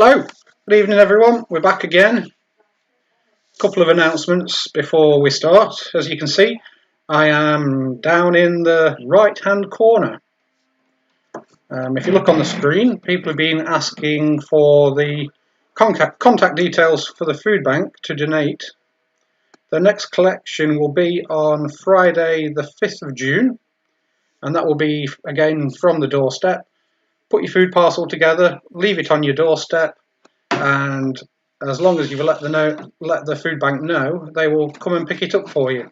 Hello, good evening everyone, we're back again. A couple of announcements before we start. As you can see, I am down in the right hand corner. If you look on the screen, people have been asking for the contact details for the food bank to donate. The next collection will be on Friday the 5th of June, and that will be again from the doorstep. Put your food parcel together, leave it on your doorstep, and as long as you've let the food bank know, they will come and pick it up for you.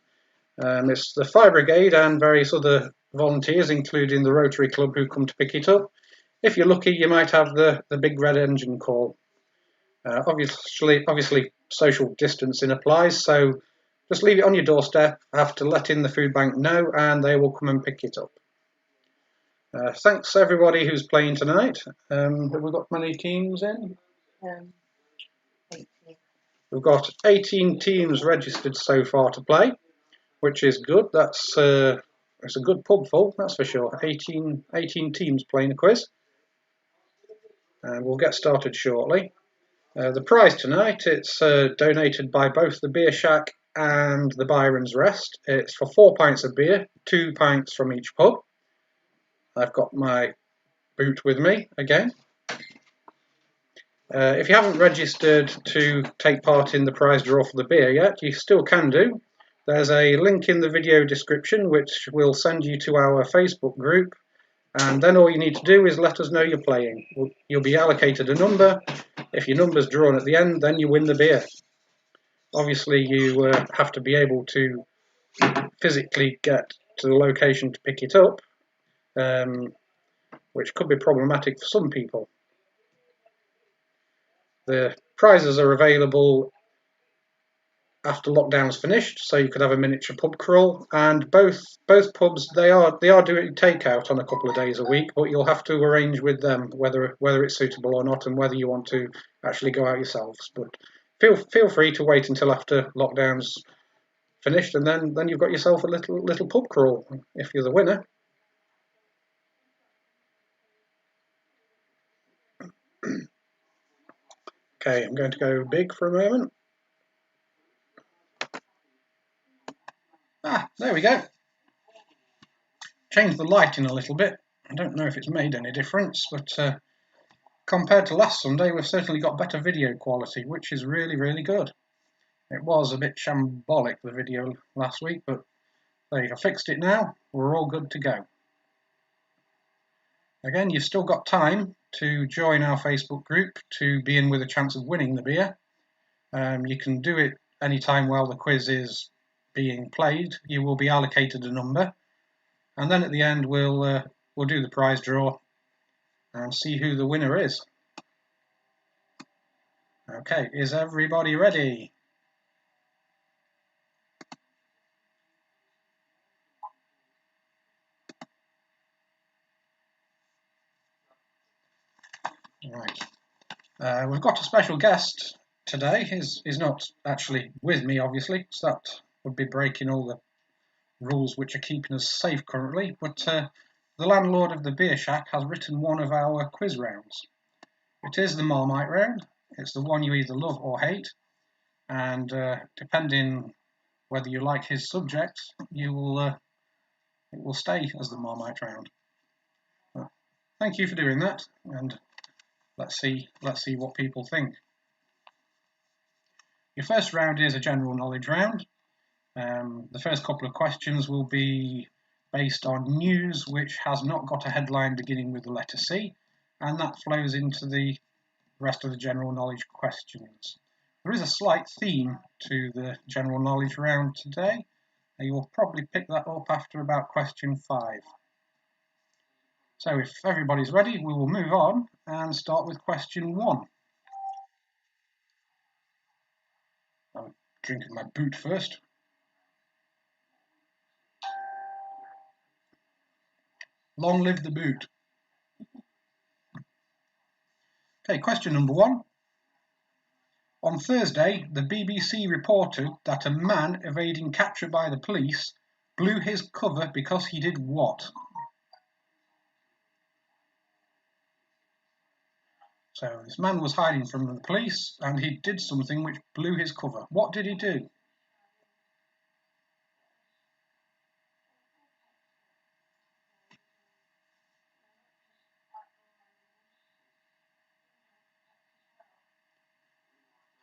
It's the Fire Brigade and various other volunteers, including the Rotary Club, who come to pick it up. If you're lucky, you might have the big red engine call. Obviously, social distancing applies, so just leave it on your doorstep after letting the food bank know, and they will come and pick it up. Thanks everybody who's playing tonight. Have we got many teams in? 18. We've got 18 teams registered so far to play, which is good. It's a good pub full, that's for sure. 18 teams playing a quiz. And we'll get started shortly. The prize tonight, it's donated by both the Beer Shack and the Byron's Rest. It's for 4 pints of beer, 2 pints from each pub. I've got my boot with me again. If you haven't registered to take part in the prize draw for the beer yet, you still can do. There's a link in the video description which will send you to our Facebook group, and then all you need to do is let us know you're playing. You'll be allocated a number. If your number's drawn at the end, then you win the beer. Obviously, you have to be able to physically get to the location to pick it up, which could be problematic for some people. The prizes are available after lockdown's finished, so you could have a miniature pub crawl. And both pubs they are doing takeout on a couple of days a week, but you'll have to arrange with them whether it's suitable or not, and whether you want to actually go out yourselves. But feel free to wait until after lockdown's finished, and then you've got yourself a little pub crawl if you're the winner. Okay, I'm going to go big for a moment. There we go. Changed the lighting a little bit. I don't know if it's made any difference, but compared to last Sunday, we've certainly got better video quality, which is really, really good. It was a bit shambolic, the video last week, but I fixed it now. We're all good to go. Again, you've still got time to join our Facebook group to be in with a chance of winning the beer. You can do it anytime while the quiz is being played. You will be allocated a number, and then at the end we'll do the prize draw and see who the winner is. Okay, is everybody ready? Right. We've got a special guest today. He's not actually with me, obviously, so that would be breaking all the rules which are keeping us safe currently. But the landlord of the Beer Shack has written one of our quiz rounds. It is the Marmite round. It's the one you either love or hate, and depending whether you like his subject, it will stay as the Marmite round. Thank you for doing that, and let's see what people think. Your first round is a general knowledge round. The first couple of questions will be based on news which has not got a headline beginning with the letter C, and that flows into the rest of the general knowledge questions. There is a slight theme to the general knowledge round today. You will probably pick that up after about question 5. So if everybody's ready, we will move on and start with question 1. I'm drinking my boot first. Long live the boot. Okay, question number 1. On Thursday, the BBC reported that a man evading capture by the police blew his cover because he did what? So this man was hiding from the police and he did something which blew his cover. What did he do?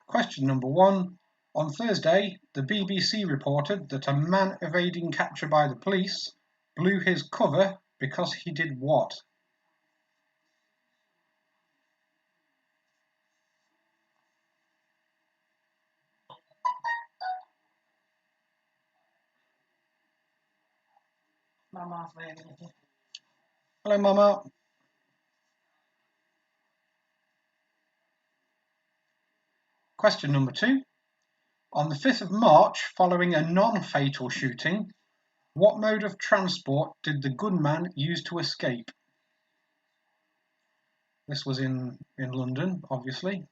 Question number 1. On Thursday, the BBC reported that a man evading capture by the police blew his cover because he did what? Mama's ready. Hello, Mama. Question number 2. On the 5th of March, following a non-fatal shooting, what mode of transport did the gunman use to escape? This was in London, obviously.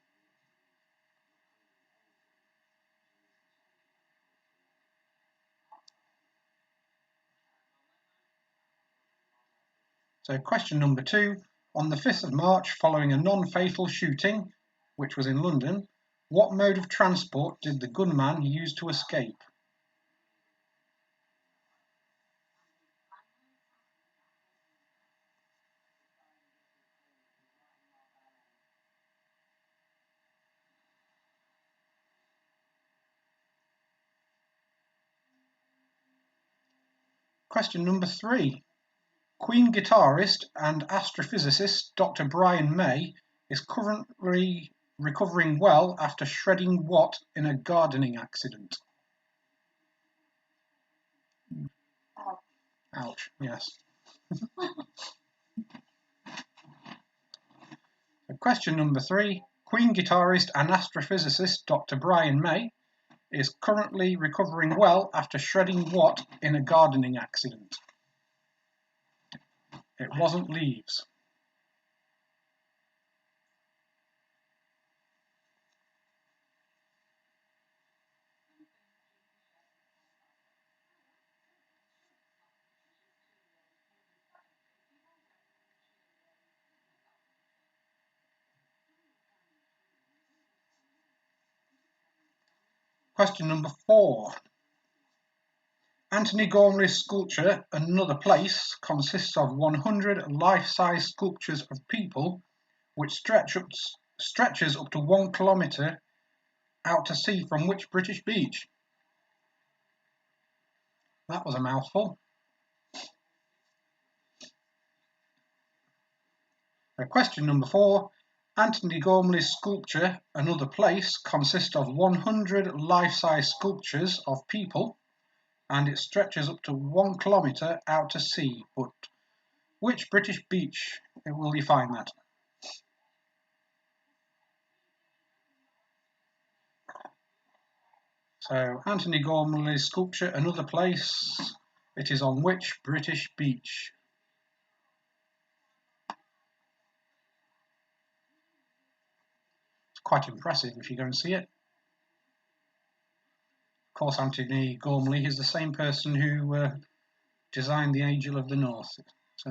So question number 2, on the 5th of March, following a non-fatal shooting, which was in London, what mode of transport did the gunman use to escape? Question number 3. Queen guitarist and astrophysicist Dr. Brian May is currently recovering well after shredding what in a gardening accident? Ouch, yes. Question number 3. Queen guitarist and astrophysicist Dr. Brian May is currently recovering well after shredding what in a gardening accident? It wasn't leaves. Question number 4. Anthony Gormley's sculpture, Another Place, consists of 100 life-size sculptures of people which stretches up to 1 kilometre out to sea from which British beach? That was a mouthful. Question number 4. Anthony Gormley's sculpture, Another Place, consists of 100 life-size sculptures of people and it stretches up to 1 kilometre out to sea, but which British beach will you find that? So, Anthony Gormley's sculpture, Another Place, it is on which British beach? It's quite impressive if you go and see it. Of course, Anthony Gormley is the same person who designed the Angel of the North. It's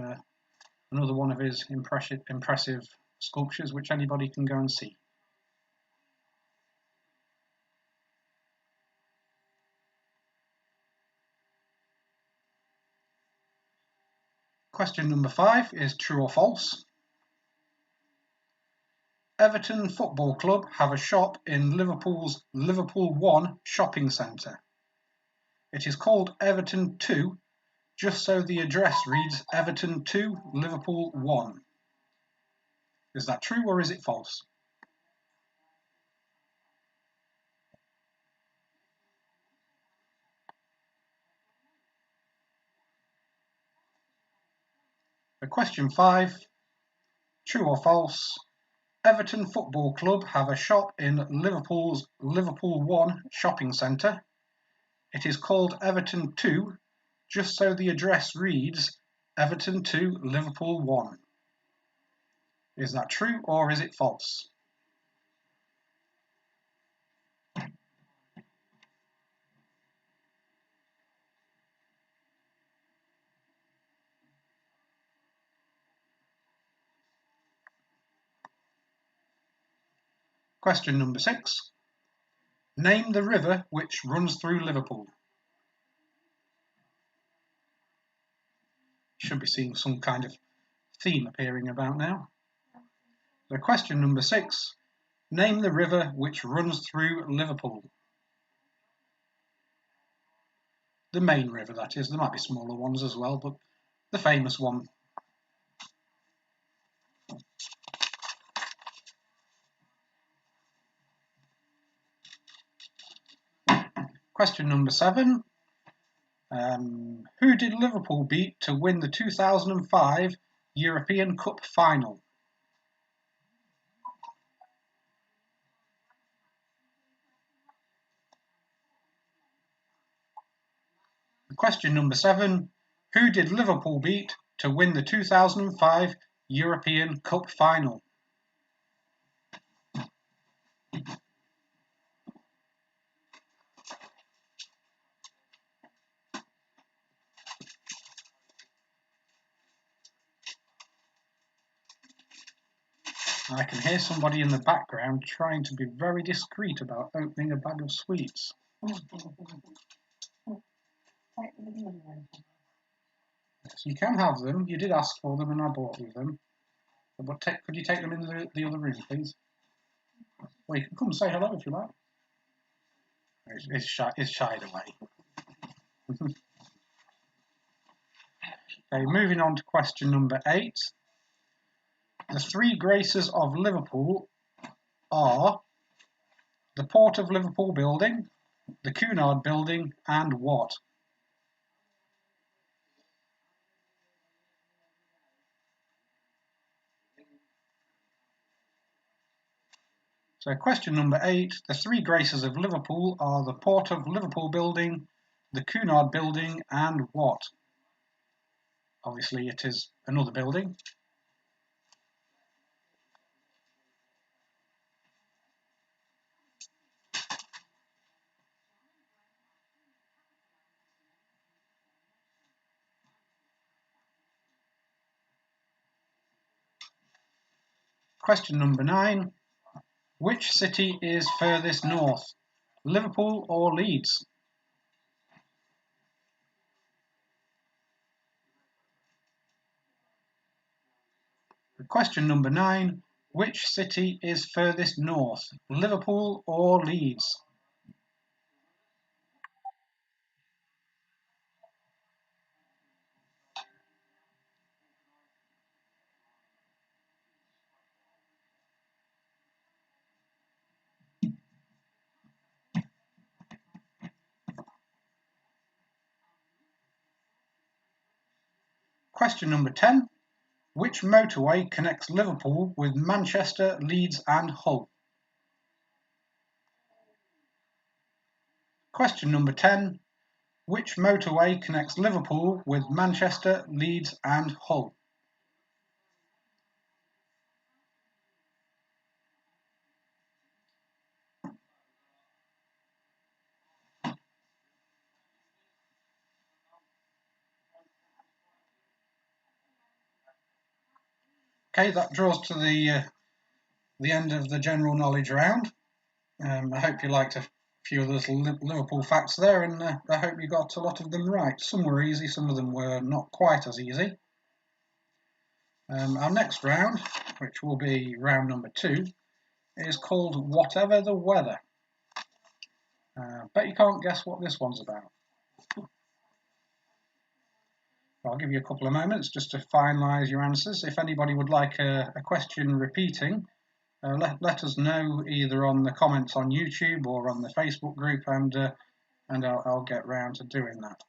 another one of his impressive sculptures which anybody can go and see. Question number 5 is true or false. Everton Football Club have a shop in Liverpool's Liverpool 1 shopping centre. It is called Everton 2, just so the address reads Everton 2, Liverpool 1. Is that true or is it false? For question 5, true or false, Everton Football Club have a shop in Liverpool's Liverpool 1 shopping centre. It is called Everton 2, just so the address reads Everton 2, Liverpool 1. Is that true or is it false? Question number 6. Name the river which runs through Liverpool. You should be seeing some kind of theme appearing about now. So question number 6. Name the river which runs through Liverpool. The main river, that is. There might be smaller ones as well, but the famous one. Question number 7. Who did Liverpool beat to win the 2005 European Cup final? Question number 7. Who did Liverpool beat to win the 2005 European Cup final? I can hear somebody in the background trying to be very discreet about opening a bag of sweets. Yes, you can have them. You did ask for them and I bought you them. But could you take them in the other room, please? Well, you can come and say hello if you like. It's shied away. Okay, moving on to question number 8. The 3 graces of Liverpool are the Port of Liverpool building, the Cunard building, and what? So question number 8, the 3 graces of Liverpool are the Port of Liverpool building, the Cunard building, and what? Obviously it is another building. Question number 9. Which city is furthest north, Liverpool or Leeds? Question number 9. Which city is furthest north, Liverpool or Leeds? Question number 10. Which motorway connects Liverpool with Manchester, Leeds and Hull? Question number 10. Which motorway connects Liverpool with Manchester, Leeds and Hull? Okay, that draws to the end of the general knowledge round. I hope you liked a few of those Liverpool facts there, and I hope you got a lot of them right. Some were easy, some of them were not quite as easy. Our next round, which will be round number 2, is called Whatever the Weather. Bet you can't guess what this one's about. I'll give you a couple of moments just to finalise your answers. If anybody would like a question repeating, let us know either on the comments on YouTube or on the Facebook group, and I'll get round to doing that.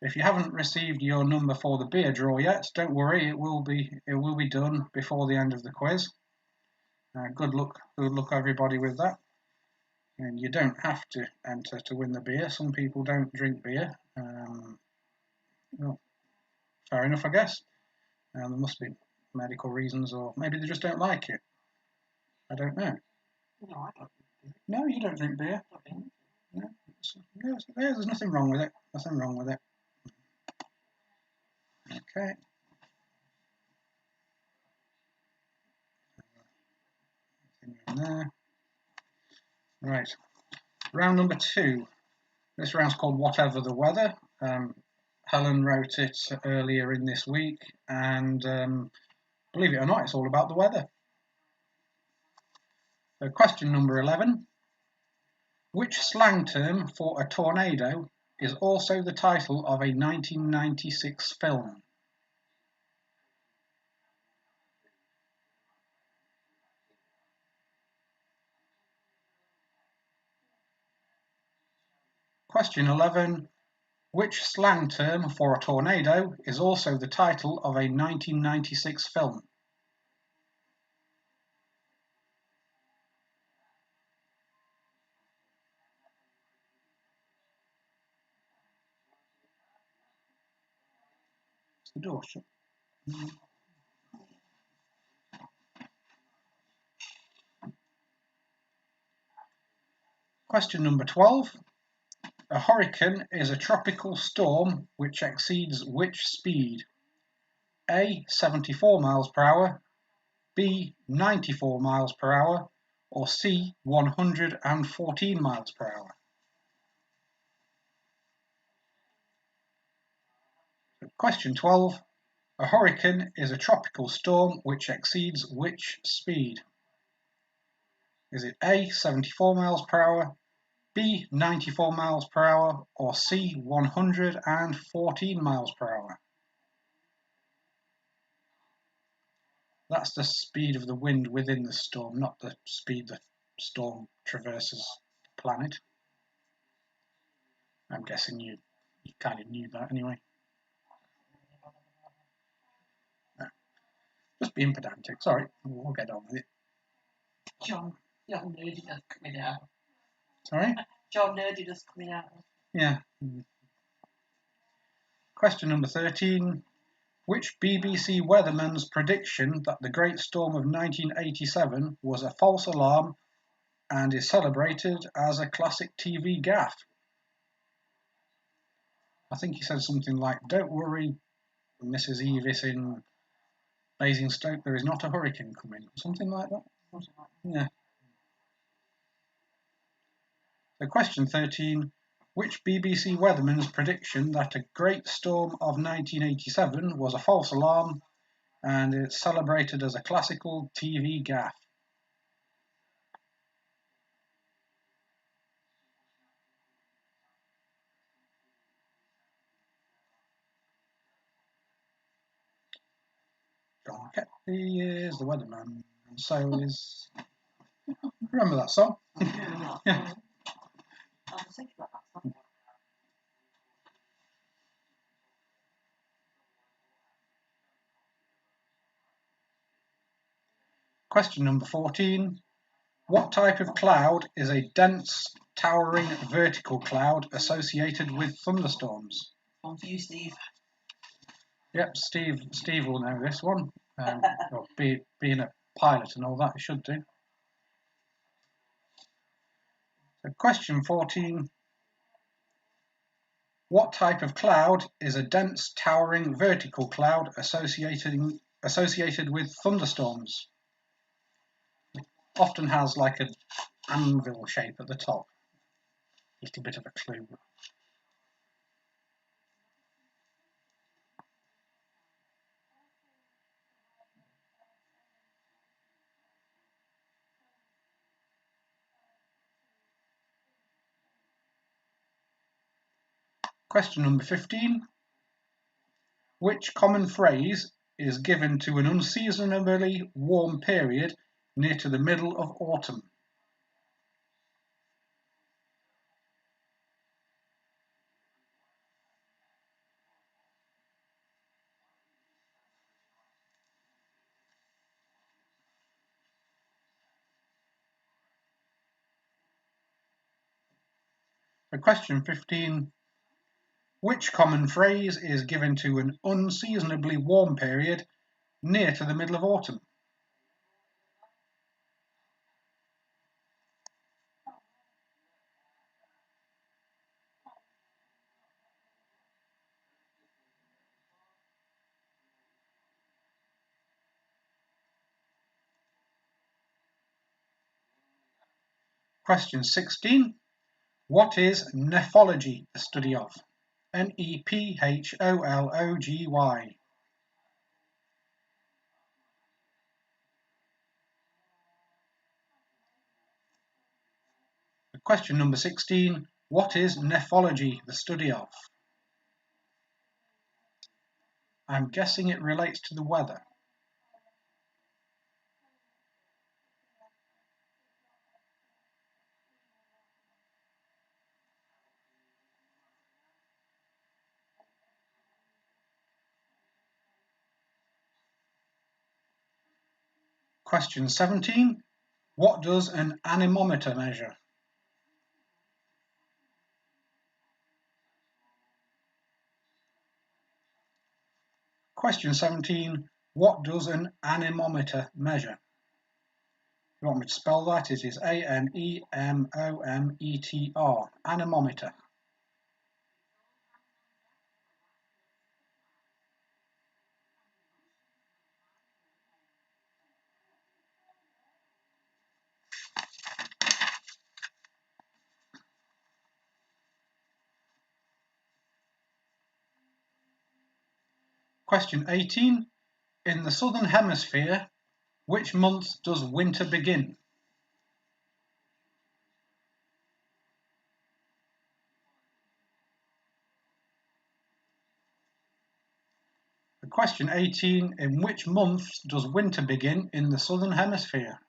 If you haven't received your number for the beer draw yet, don't worry, it will be done before the end of the quiz. Good luck everybody with that. And you don't have to enter to win the beer. Some people don't drink beer. Well, fair enough, I guess. There must be medical reasons, or maybe they just don't like it. I don't know. No, I don't. No, you don't drink beer. No, there's nothing wrong with it. Nothing wrong with it. Okay. Nothing in there. Right, round number 2. This round's called Whatever the Weather. Helen wrote it earlier in this week, and believe it or not, it's all about the weather. So question number 11. Which slang term for a tornado is also the title of a 1996 film? Question 11. Which slang term for a tornado is also the title of a 1996 film? Is the door shut? Question number 12. A hurricane is a tropical storm which exceeds which speed? A. 74 miles per hour, B. 94 miles per hour, or C. 114 miles per hour? Question 12. A hurricane is a tropical storm which exceeds which speed? Is it A. 74 miles per hour, B. 94 miles per hour, or C. 114 miles per hour? That's the speed of the wind within the storm, not the speed the storm traverses the planet. I'm guessing you kind of knew that anyway. No. Just being pedantic. Sorry, we'll get on with it. John nerdiness coming out. Sorry? John nerdiness coming out. Yeah. Question number 13. Which BBC weatherman's prediction that the Great Storm of 1987 was a false alarm and is celebrated as a classic TV gaffe? I think he said something like, "Don't worry, Mrs. Evis in Basingstoke, there is not a hurricane coming." Something like that. Yeah. So question 13. Which BBC weatherman's prediction that a great storm of 1987 was a false alarm and it's celebrated as a classical TV gaffe? John Ketley is the weatherman, and so is... Remember that song? Yeah. I was thinking about that song. Question number 14. What type of cloud is a dense, towering vertical cloud associated with thunderstorms? One for you, Steve. Yep, Steve will know this one. Well, being a pilot and all that, he should do. So question 14. What type of cloud is a dense, towering vertical cloud associated with thunderstorms? It often has like an anvil shape at the top. Just a bit of a clue. Question number 15. Which common phrase is given to an unseasonably warm period near to the middle of autumn? For question 15, which common phrase is given to an unseasonably warm period near to the middle of autumn? Question 16. What is nephology the study of? Nepholology. Question number 16. What is nephology the study of? I'm guessing it relates to the weather. Question 17. What does an anemometer measure? Question 17. What does an anemometer measure? You want me to spell that? It is A-N-E-M-O-M-E-T-R. Anemometer. Question 18. In the southern hemisphere, which month does winter begin? Question 18. In which month does winter begin in the southern hemisphere?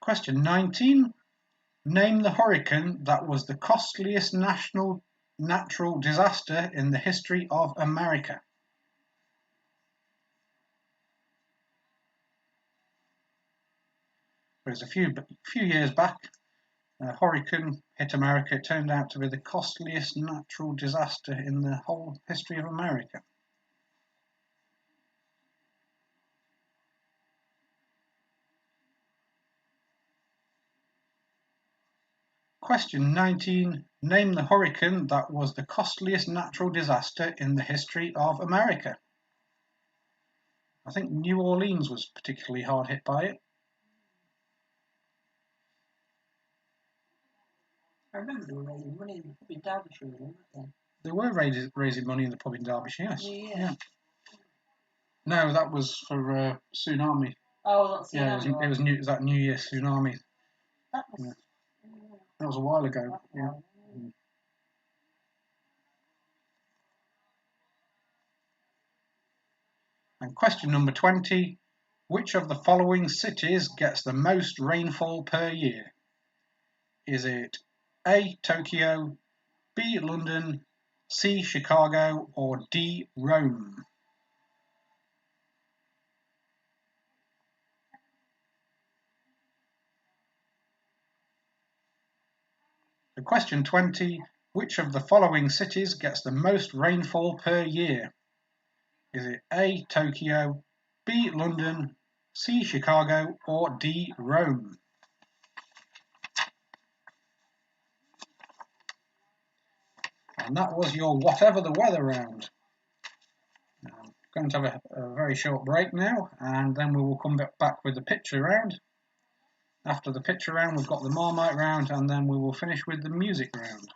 Question 19. Name the hurricane that was the costliest natural disaster in the history of America. It was a few years back. A hurricane hit America. It turned out to be the costliest natural disaster in the whole history of America. Question 19. Name the hurricane that was the costliest natural disaster in the history of America. I think New Orleans was particularly hard hit by it. I remember they were raising money in the pub in Derbyshire, weren't they? They were raising money in the pub in Derbyshire, yes. Yeah. No, that was for tsunami. Oh, that's Yeah, it was that New Year tsunami. That was, That was a while ago. Yeah. And question number 20. Which of the following cities gets the most rainfall per year? Is it A. Tokyo, B. London, C. Chicago, or D. Rome? The question 20. Which of the following cities gets the most rainfall per year? Is it A. Tokyo, B. London, C. Chicago, or D. Rome? And that was your whatever the weather round. I'm going to have a very short break now, and then we will come back with the picture round. After the picture round, we've got the Marmite round, and then we will finish with the music round.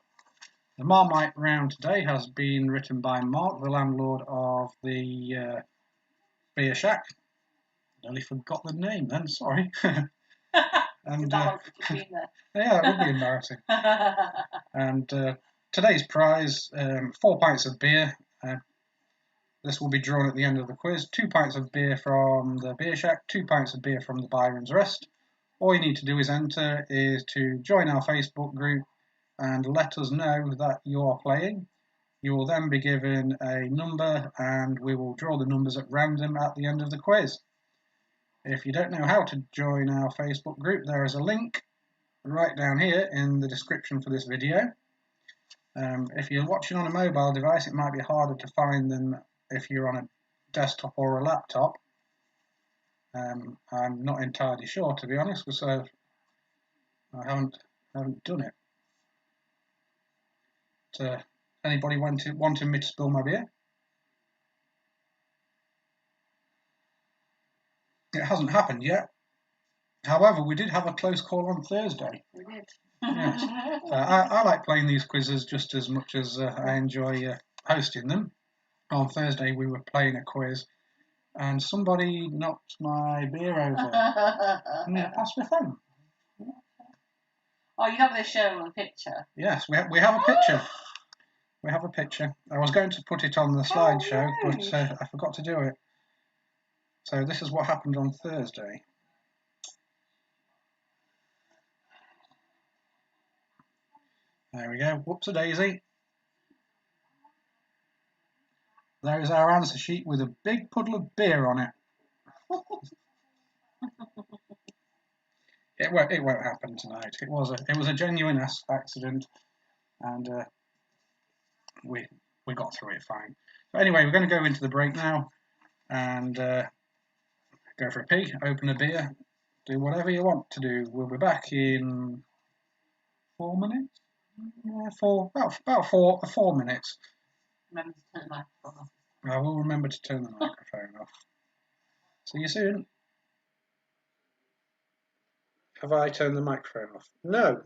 The Marmite round today has been written by Mark, the landlord of the Beer Shack. I nearly forgot the name then, sorry. And yeah, it would be embarrassing. And today's prize, 4 pints of beer. This will be drawn at the end of the quiz. 2 pints of beer from the Beer Shack, 2 pints of beer from the Byron's Rest. All you need to do is to join our Facebook group and let us know that you are playing. You will then be given a number, and we will draw the numbers at random at the end of the quiz. If you don't know how to join our Facebook group, there is a link right down here in the description for this video. If you're watching on a mobile device, it might be harder to find than if you're on a desktop or a laptop. I'm not entirely sure, to be honest, because I haven't done it. Anybody wanting me to spill my beer? It hasn't happened yet. However, we did have a close call on Thursday. We did. Yes. I like playing these quizzes just as much as I enjoy hosting them. On Thursday, we were playing a quiz, and somebody knocked my beer over. Yeah, pass my phone. Oh, you're not going to show a picture? Yes, we have a picture. We have a picture. I was going to put it on the slideshow, but I forgot to do it. So this is what happened on Thursday. There we go. Whoops-a-daisy. There's our answer sheet with a big puddle of beer on it. It won't happen tonight. It was a genuine accident, and we got through it fine. So anyway, we're going to go into the break now, and go for a pee, open a beer, do whatever you want to do. We'll be back in 4 minutes. About 4 minutes. Remember to turn the microphone off. I will remember to turn the microphone off. See you soon. Have I turned the microphone off? No.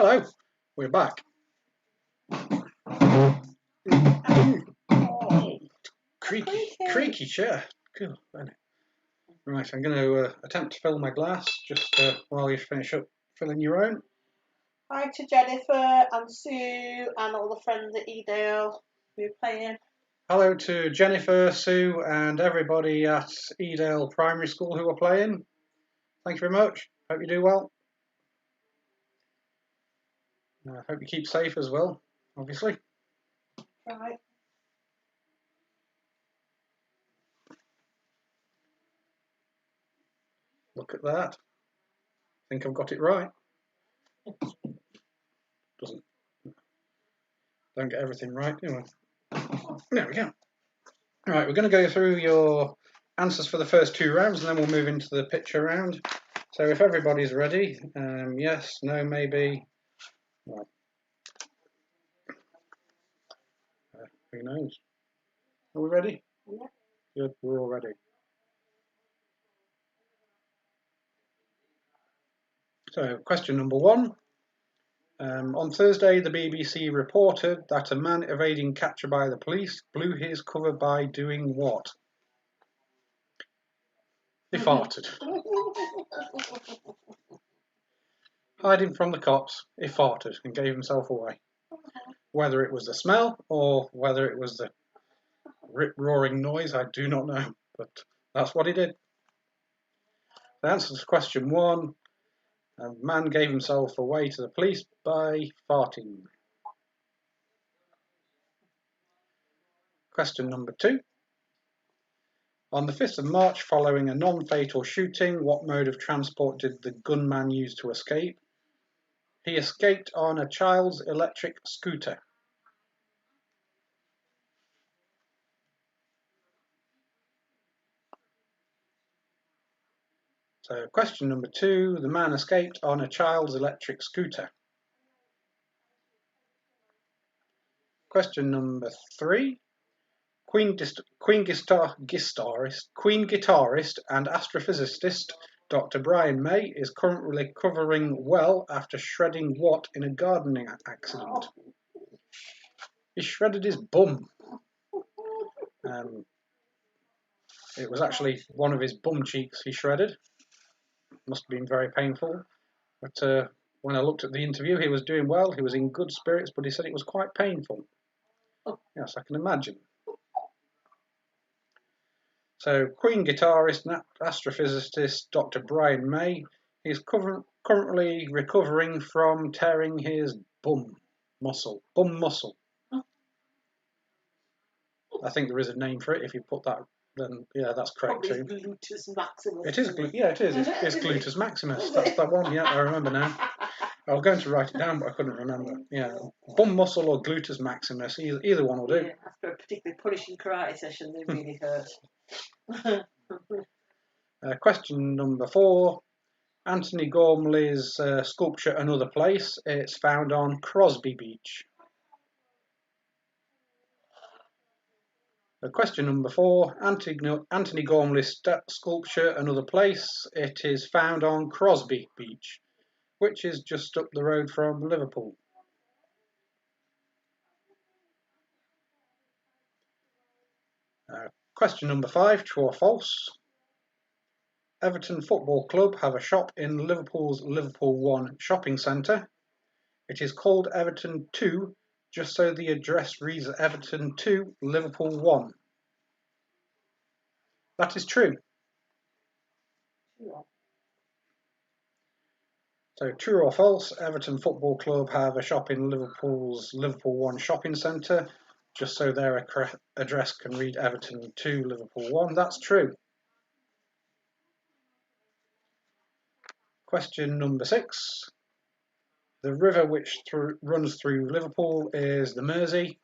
Hello, we're back. Oh, creaky chair. Cool, isn't it? Right, I'm going to attempt to fill my glass just while you finish up filling your own. Hi to Jennifer and Sue and all the friends at Edale who are playing. Hello to Jennifer, Sue, and everybody at Edale Primary School who are playing. Thank you very much. Hope you do well. Hope you keep safe as well, obviously. Right. Look at that. I think I've got it right. Don't get everything right, do I? There we go. Right, we're going to go through your answers for the first 2 rounds, and then we'll move into the picture round. So if everybody's ready, yes, no, maybe, well, who knows? Are we ready? Yeah. Good, we're all ready. So, question number 1. On Thursday, the BBC reported that a man evading capture by the police blew his cover by doing what? He farted. Hiding from the cops, he farted and gave himself away. Whether it was the smell or whether it was the rip-roaring noise, I do not know, but that's what he did. The answer to question 1, a man gave himself away to the police by farting. Question number 2. On the 5th of March, following a non-fatal shooting, what mode of transport did the gunman use to escape? He escaped on a child's electric scooter. So, question number 2, the man escaped on a child's electric scooter. Question number 3, Queen guitarist and astrophysicist Dr. Brian May is currently recovering well after shredding what in a gardening accident? He shredded his bum. It was actually one of his bum cheeks he shredded. Must have been very painful. But when I looked at the interview, he was doing well. He was in good spirits, but he said it was quite painful. Yes, I can imagine. So, Queen guitarist and astrophysicist Dr. Brian May is currently recovering from tearing his bum muscle. I think there is a name for it. If you put that, then yeah, that's correct too. Gluteus maximus. It is. Yeah, it is. It's gluteus maximus. That's that one. Yeah, I remember now. I was going to write it down, but I couldn't remember. Yeah, bum muscle or gluteus maximus. Either one will do. Yeah, after a particularly punishing karate session, they really hurt. Question number 4. Anthony Gormley's sculpture Another Place. It's found on Crosby Beach. Question number 4. Anthony Gormley's sculpture Another Place. It is found on Crosby Beach, which is just up the road from Liverpool. Question number 5. True or false? Everton Football Club have a shop in Liverpool's Liverpool 1 shopping centre. It is called Everton 2, just so the address reads Everton 2, Liverpool 1. That is true. Yeah. So, true or false, Everton Football Club have a shop in Liverpool's Liverpool 1 shopping centre, just so their address can read Everton 2, Liverpool 1. That's true. Question number 6. The river which runs through Liverpool is the Mersey.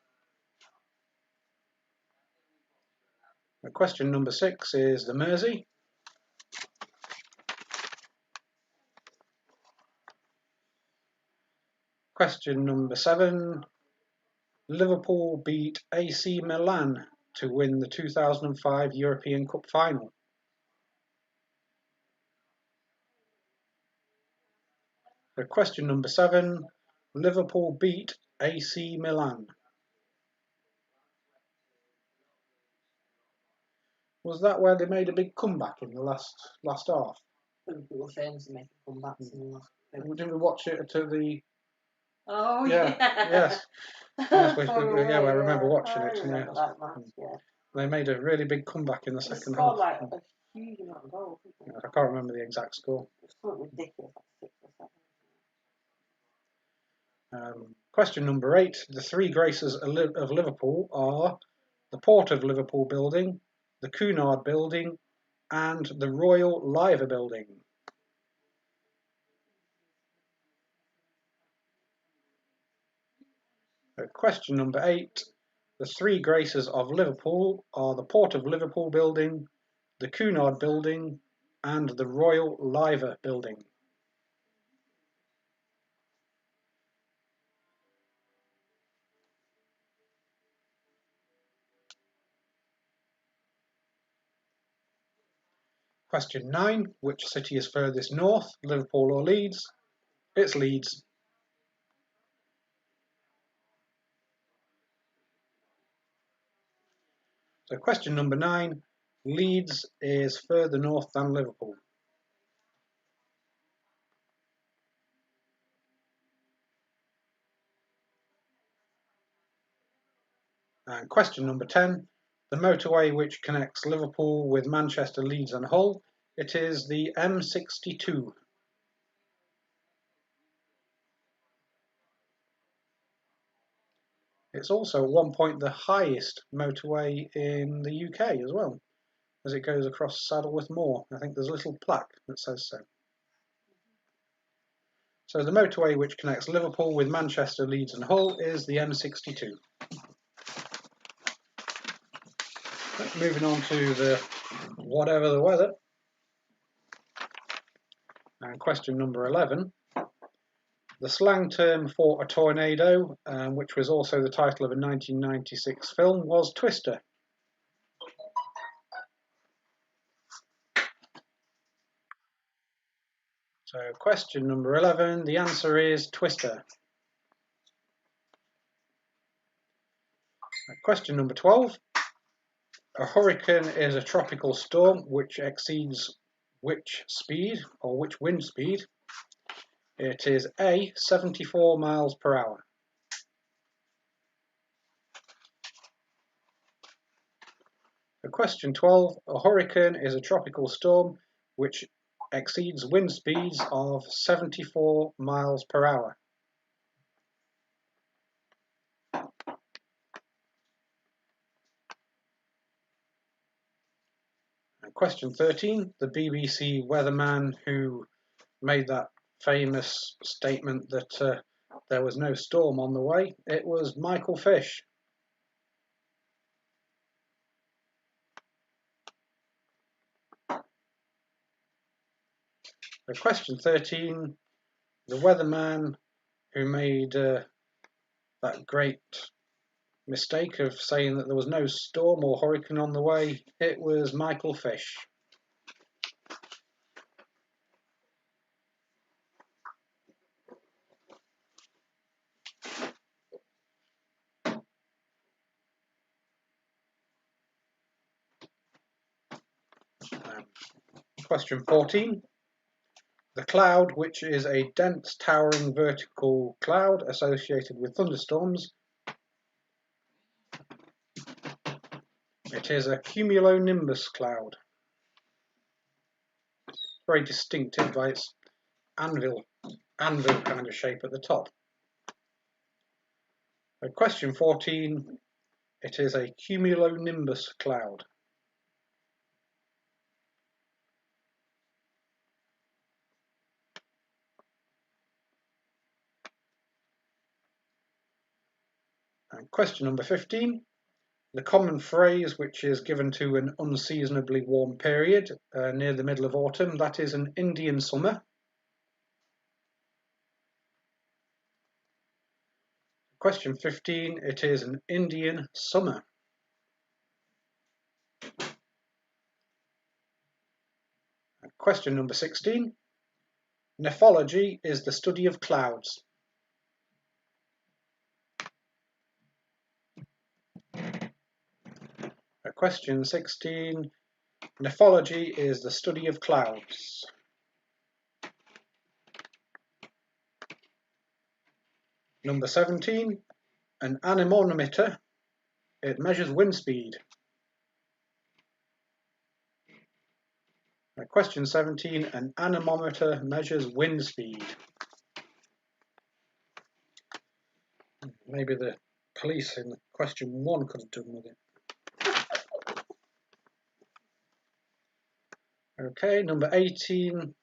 Question number 6 is the Mersey. Question number 7. Liverpool beat AC Milan to win the 2005 European Cup final. Question number 7. Liverpool beat AC Milan? Was that where they made a big comeback in the last half? Liverpool fans making comebacks in the last. Didn't we watch it to the? Oh Yeah. Yes. Yes, I remember watching it. Remember that match, yeah. They made a really big comeback in the They second scored half. like a huge amount of goals. I can't remember the exact score. It's something ridiculous, like 6 or 7. Question number 8. The three graces of Liverpool are the Port of Liverpool building, the Cunard building, and the Royal Liver building. Question number 8. The three graces of Liverpool are the Port of Liverpool building, the Cunard building, and the Royal Liver building. Question 9. Which city is furthest north, Liverpool or Leeds? It's Leeds. So question number 9. Leeds is further north than Liverpool. And question number 10. The motorway which connects Liverpool with Manchester, Leeds and Hull. It is the M62. It's also at one point the highest motorway in the UK as well, as it goes across Saddleworth Moor. I think there's a little plaque that says so. So the motorway which connects Liverpool with Manchester, Leeds and Hull is the M62. Moving on to the whatever the weather. And question number 11. The slang term for a tornado, which was also the title of a 1996 film, was twister. So question number 11, the answer is twister. Question number 12. A hurricane is a tropical storm which exceeds which speed or which wind speed? It is A, 74 miles per hour. Question 12. A hurricane is a tropical storm which exceeds wind speeds of 74 miles per hour. Question 13. The BBC weatherman who made that famous statement that there was no storm on the way, it was Michael Fish. Question 13. The weatherman who made that great mistake of saying that there was no storm or hurricane on the way, it was Michael Fish. Question 14. The cloud, which is a dense, towering vertical cloud associated with thunderstorms, it is a cumulonimbus cloud. Very distinctive by its anvil kind of shape at the top. Question 14. It is a cumulonimbus cloud. And question number 15. The common phrase which is given to an unseasonably warm period near the middle of autumn, that is an Indian summer. Question 15. It is an Indian summer. Question number 16. Nephology is the study of clouds. Question 16. Nephology is the study of clouds. Number 17. An anemometer. It measures wind speed. Question 17. An anemometer measures wind speed. Maybe the police in question 1 could have done with it. Okay, number 18.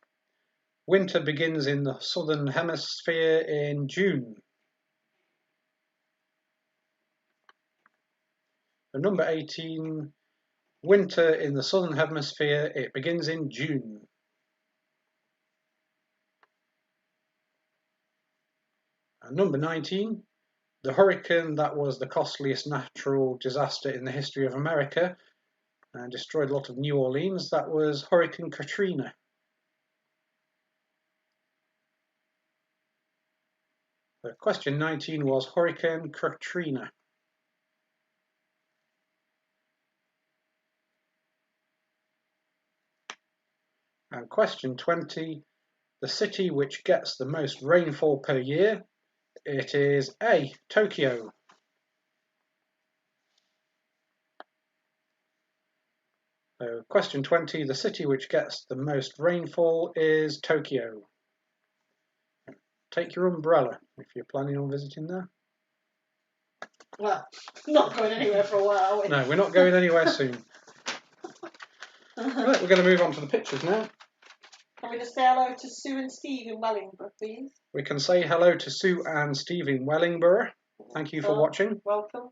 Winter begins in the southern hemisphere in June. Number 18. Winter in the southern hemisphere, it begins in June. And number 19. The hurricane that was the costliest natural disaster in the history of America and destroyed a lot of New Orleans, that was Hurricane Katrina. So question 19 was Hurricane Katrina. And question 20, the city which gets the most rainfall per year, it is A, Tokyo. So question 20, the city which gets the most rainfall is Tokyo. Take your umbrella if you're planning on visiting there. Well, not going anywhere for a while, are we? No, we're not going anywhere soon. Right, we're going to move on to the pictures now. Can we just say hello to Sue and Steve in Wellingborough, please? We can say hello to Sue and Steve in Wellingborough. Thank you for watching. Welcome.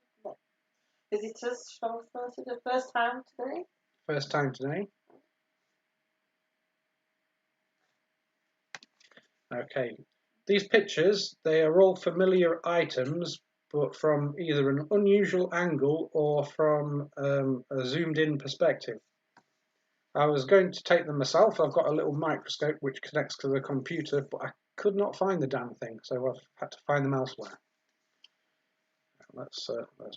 Visitors from the first time today. First time today. Okay, these pictures, they are all familiar items, but from either an unusual angle or from a zoomed in perspective. I was going to take them myself. I've got a little microscope which connects to the computer, but I could not find the damn thing, so I've had to find them elsewhere. Let's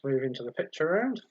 move into the picture round.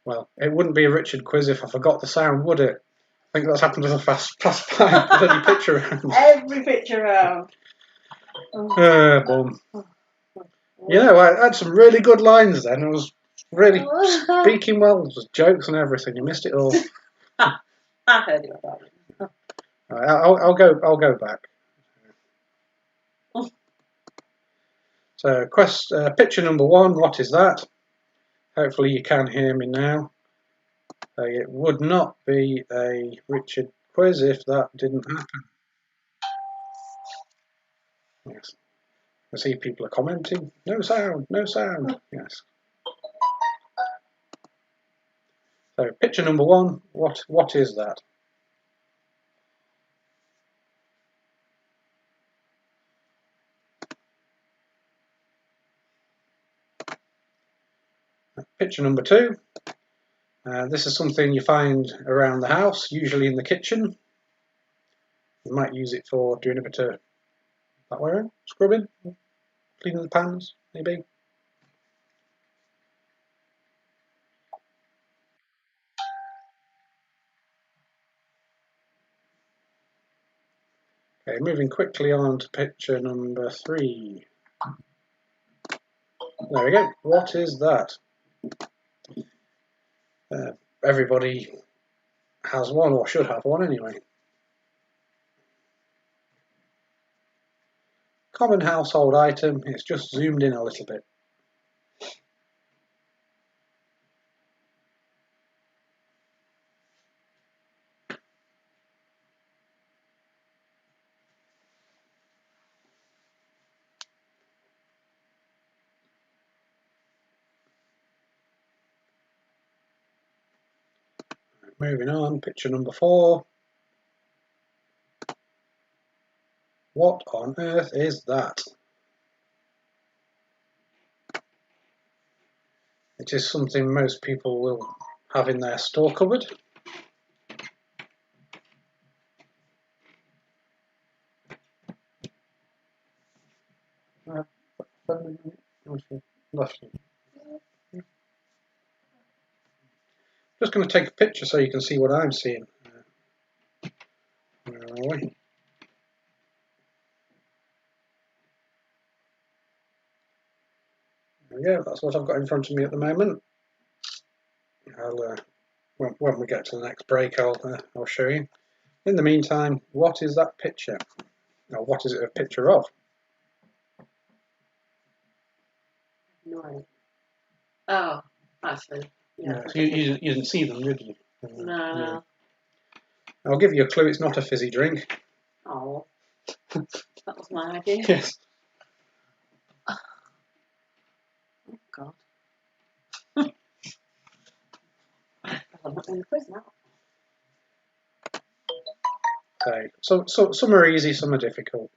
Well, it wouldn't be a Richard quiz if I forgot the sound, would it? I think that's happened to the fast five bloody picture round. Every picture round. Boom. You know, I had some really good lines then. I was really speaking well, just jokes and everything. You missed it all. I heard it about it. Right, I'll go back. So, picture number 1. What is that? Hopefully you can hear me now. It would not be a Richard quiz if that didn't happen. Yes. I see people are commenting. No sound, no sound. Yes. So picture number 1, what is that? Picture number 2. This is something you find around the house, usually in the kitchen. You might use it for doing a bit of that way around, scrubbing, cleaning the pans, maybe. Okay, moving quickly on to picture number 3. There we go. What is that? Everybody has one, or should have one anyway. Common household item. It's just zoomed in a little bit. Moving on, picture number 4. What on earth is that? It is something most people will have in their store cupboard. Just going to take a picture so you can see what I'm seeing. Where are we? There we go, that's what I've got in front of me at the moment. When we get to the next break, I'll show you. In the meantime, what is that picture? Or what is it a picture of? No. Oh, I see. Yeah. So you didn't see them, did you? No. I'll give you a clue, it's not a fizzy drink. Oh, that was my idea. Yes. Oh, God. I'm not in the quiz now. So some are easy, some are difficult.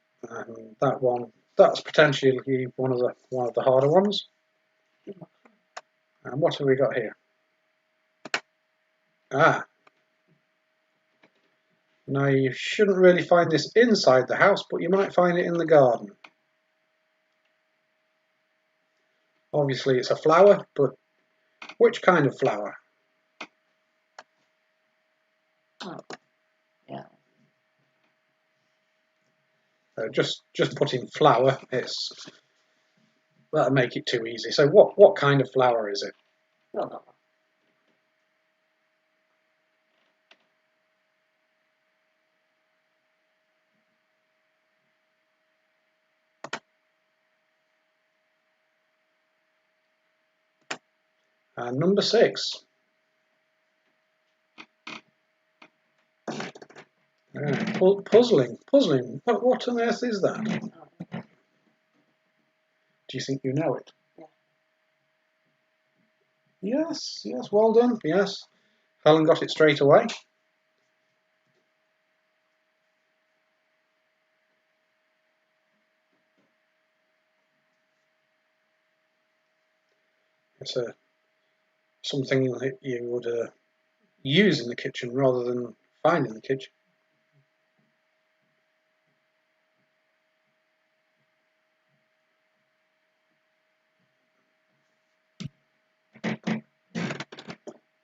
That's potentially one of the harder ones. And what have we got here? Now you shouldn't really find this inside the house, but you might find it in the garden. Obviously it's a flower, but which kind of flower? Oh, yeah. Just putting flower, that'll make it too easy. So what kind of flower is it? Well done. And number 6. Puzzling. What on earth is that? Oh, Do you think you know it? yeah. Yes, well done. Yes, Helen got it straight away. It's something that you would use in the kitchen rather than find in the kitchen.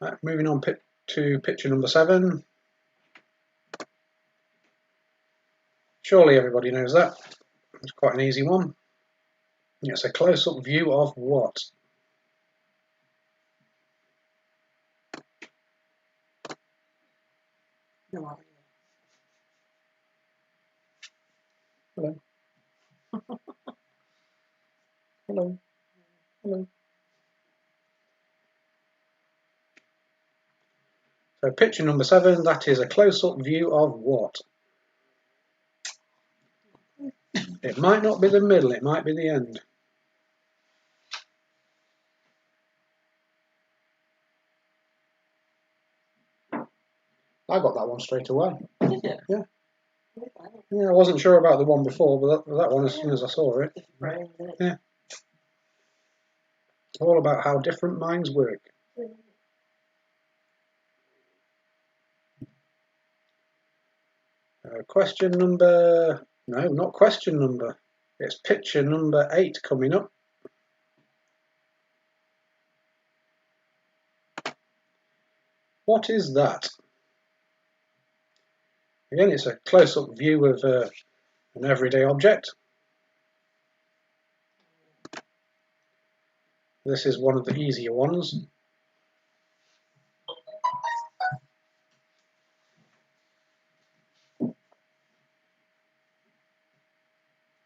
Right, moving on to picture number 7. Surely everybody knows that. It's quite an easy one. It's a close-up view of what? No idea. Hello. Hello. Hello. So picture number 7, that is a close-up view of what? It might not be the middle, it might be the end. I got that one straight away. Did you? Yeah. Yeah, I wasn't sure about the one before, but that one as soon as I saw it. Yeah. It's all about how different minds work. Question number... No, not question number. It's picture number 8 coming up. What is that? Again, it's a close-up view of an everyday object. This is one of the easier ones.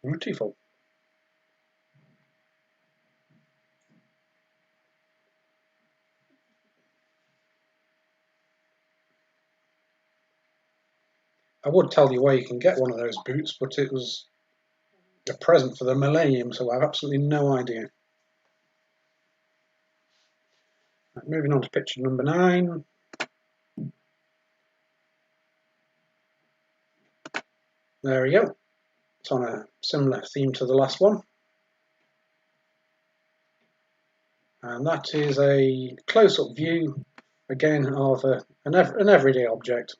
Beautiful. I would tell you where you can get one of those boots, but it was a present for the millennium, so I have absolutely no idea. Right, moving on to picture number 9. There we go. It's on a similar theme to the last one. And that is a close-up view, again, of an everyday object.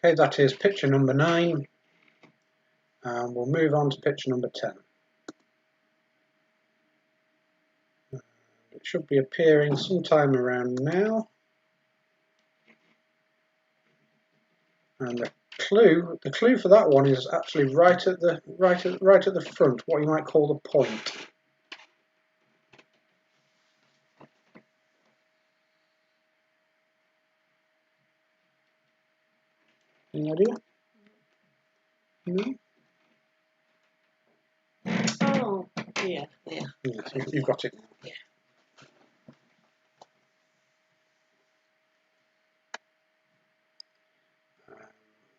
Okay, that is picture number 9. And we'll move on to picture number 10. It should be appearing sometime around now. And the clue for that one is actually right at the front, what you might call the point. Any idea? No? Oh, yeah. Yes, you've got it. Yeah.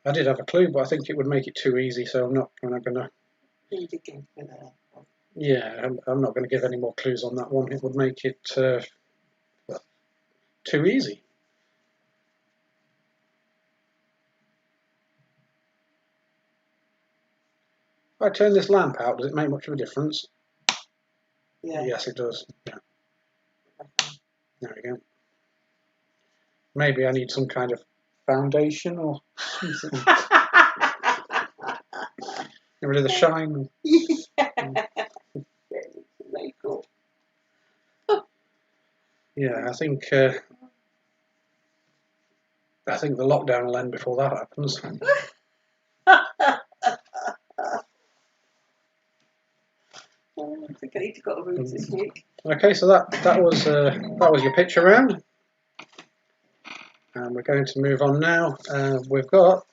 I did have a clue, but I think it would make it too easy, so I'm not going to. Yeah, I'm not going to give any more clues on that one. It would make it well, too easy. If I turn this lamp out, does it make much of a difference? Yeah. Yes, it does. Yeah. There we go. Maybe I need some kind of foundation or something. Get rid of the shine. Yeah, I think the lockdown will end before that happens. I think I need to go to roots this week. Okay, so that was your picture round, and we're going to move on now. We've got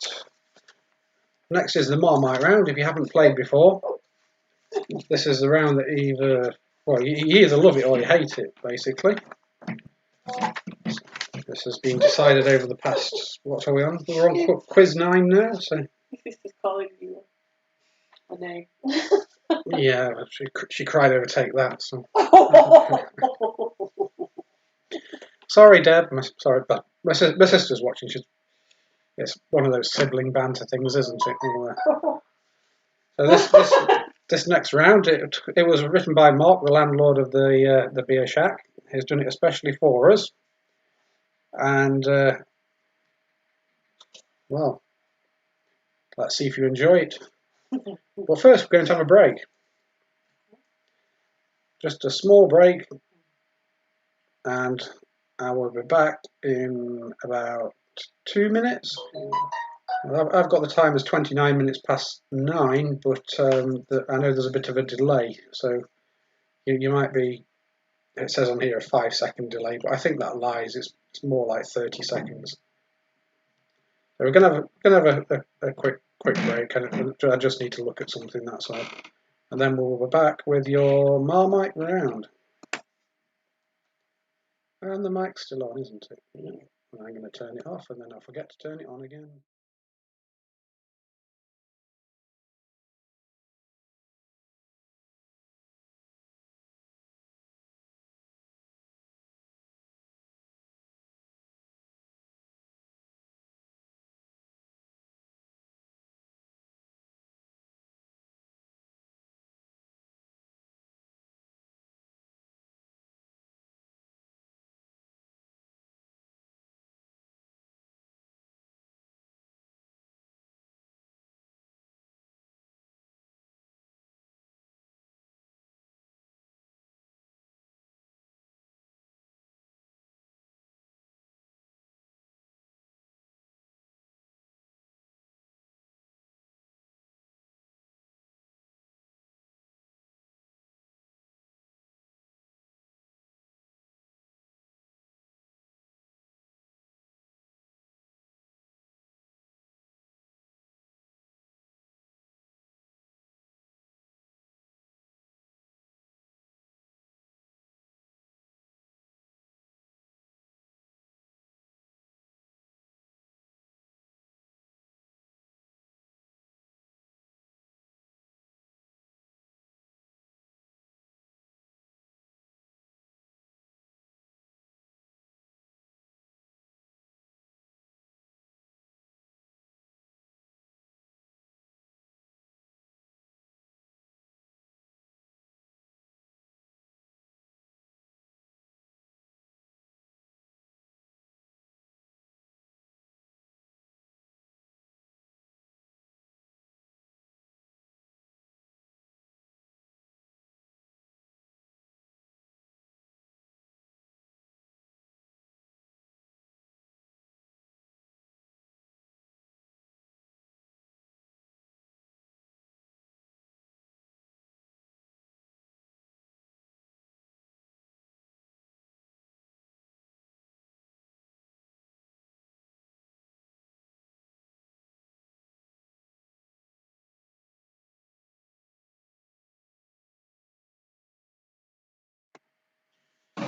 next is the Marmite round. If you haven't played before, this is the round that you either love it or you hate it, basically. This has been decided over the past. What are we on? We're on quiz 9 now. So. My sister's calling you a name. Yeah, she cried over take that. So. Sorry, Deb. Sorry, but my sister's watching. It's one of those sibling banter things, isn't it? So this next round, it was written by Mark, the landlord of the beer shack. He's done it especially for us, and well, let's see if you enjoy it. Well, first we're going to have a break, just a small break, and I will be back in about 2 minutes. I've got the time as 29 minutes past 9, but I know there's a bit of a delay, so you might be. It says on here a 5-second delay, but I think that lies. It's more like 30 seconds. So we're gonna have a quick break, and I just need to look at something. That's all, and then we'll be back with your Marmite round. And the mic's still on, isn't it? Yeah. I'm going to turn it off, and then I'll forget to turn it on again.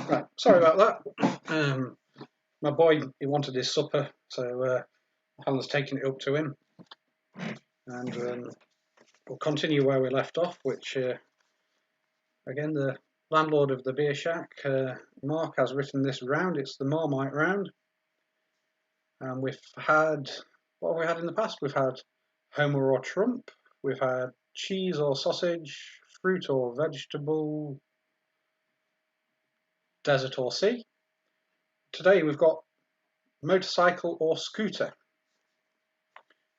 Right, sorry about that. My boy, he wanted his supper, so Helen's taking it up to him, and we'll continue where we left off, which, again, the landlord of the beer shack, Mark, has written this round. It's the Marmite round, and we've had, what have we had in the past? We've had Homer or Trump, we've had cheese or sausage, fruit or vegetable, desert or sea. Today we've got motorcycle or scooter.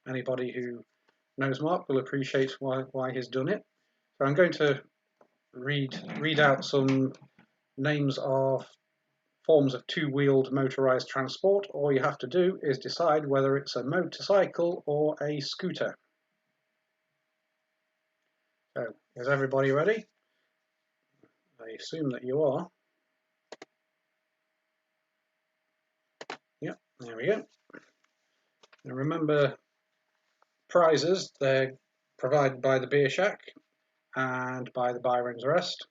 Anybody who knows Mark will appreciate why he's done it. So I'm going to read out some names of forms of two-wheeled motorized transport. All you have to do is decide whether it's a motorcycle or a scooter. So, is everybody ready? I assume that you are. Yep, there we go. Now remember, prizes, they're provided by the Beer Shack and by the Byron's Rest.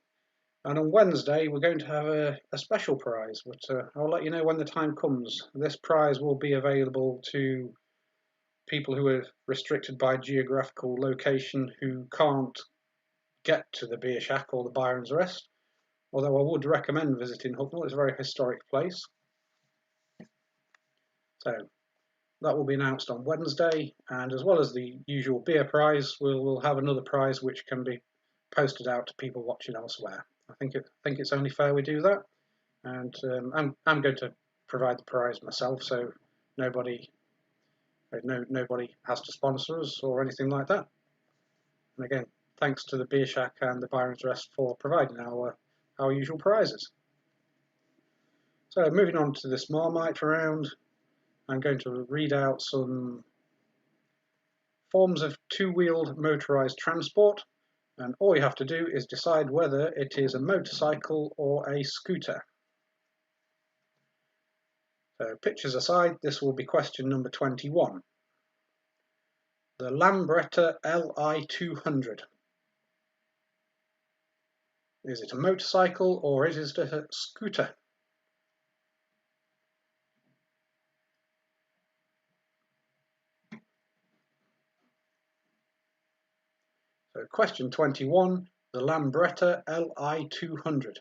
And on Wednesday, we're going to have a special prize, but I'll let you know when the time comes. This prize will be available to people who are restricted by geographical location who can't get to the Beer Shack or the Byron's Rest, although I would recommend visiting Hucknall. It's a very historic place. So that will be announced on Wednesday, and as well as the usual beer prize, we'll have another prize which can be posted out to people watching elsewhere. I think it's only fair we do that, and I'm going to provide the prize myself, so nobody has to sponsor us or anything like that. And again, thanks to the Beer Shack and the Byron's Rest for providing our usual prizes. So moving on to this Marmite round, I'm going to read out some forms of two-wheeled motorised transport, and all you have to do is decide whether it is a motorcycle or a scooter. So pictures aside, this will be question number 21. The Lambretta Li 200. Is it a motorcycle or is it a scooter? So question 21, the Lambretta Li 200.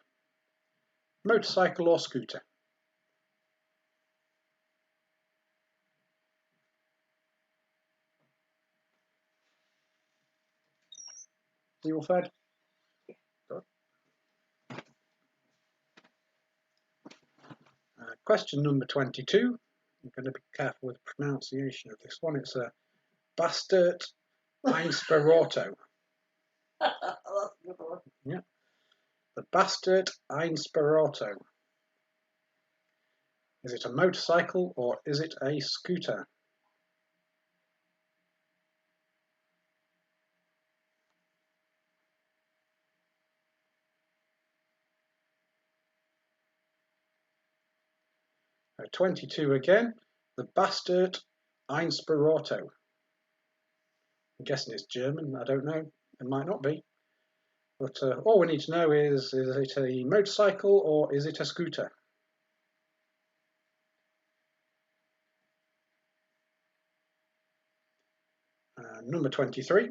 Motorcycle or scooter? You all fed? Good. Question number 22. I'm going to be careful with the pronunciation of this one. It's a Bastard Einspirato. That's a good one. Yeah. The Bastard Einspirato. Is it a motorcycle or is it a scooter? So 22 again. The Bastard Einspirato. I'm guessing it's German. I don't know. It might not be. But all we need to know is it a motorcycle or is it a scooter? Number 23.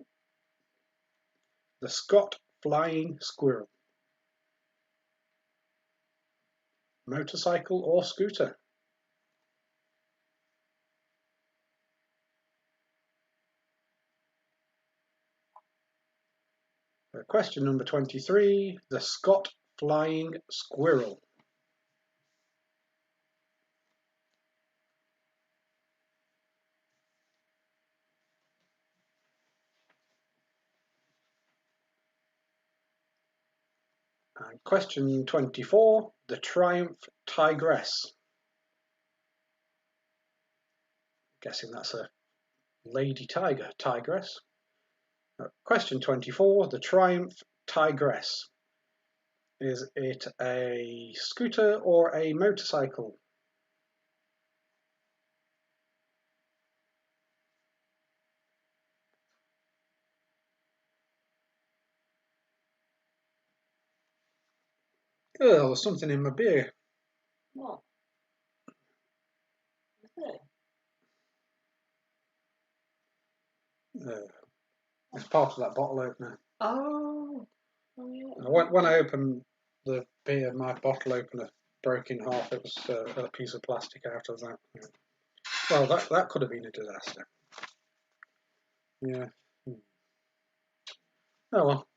The Scott Flying Squirrel. Motorcycle or scooter? Question number 23. The Scott Flying Squirrel. And question 24. The Triumph Tigress. Guessing that's a lady tiger, tigress. Question 24. The Triumph Tigress. Is it a scooter or a motorcycle? Oh, there's something in my beer. What? Is it? It's part of that bottle opener. Oh. Oh yeah. When I opened the beer, my bottle opener broke in half. It was a piece of plastic out of that. Yeah. Well, that could have been a disaster. Yeah. Oh well.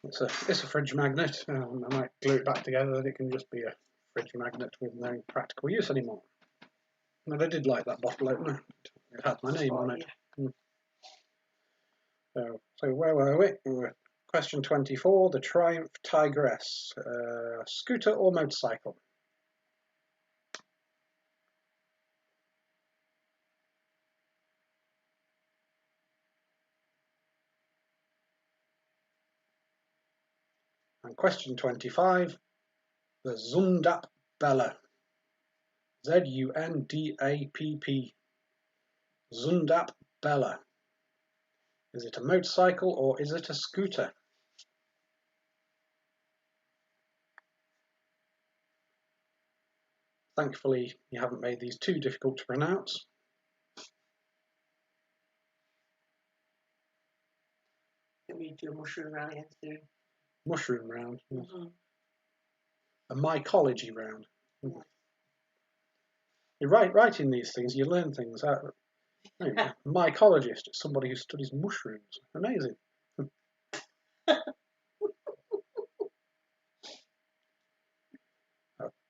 It's a fridge magnet. I might glue it back together, then it can just be a fridge magnet with no practical use anymore. But I did like that bottle opener. It had my name on it. So where were we? We were question 24, the Triumph Tigress. Scooter or motorcycle? And question 25, the Zundapp Bella. Zundapp. Zundapp Bella. Is it a motorcycle or is it a scooter? Thankfully, you haven't made these too difficult to pronounce. Can we do a mushroom round again soon? Mushroom round. Mm-hmm. A mycology round. You're writing these things, you learn things out. Anyway, mycologist, somebody who studies mushrooms. Amazing.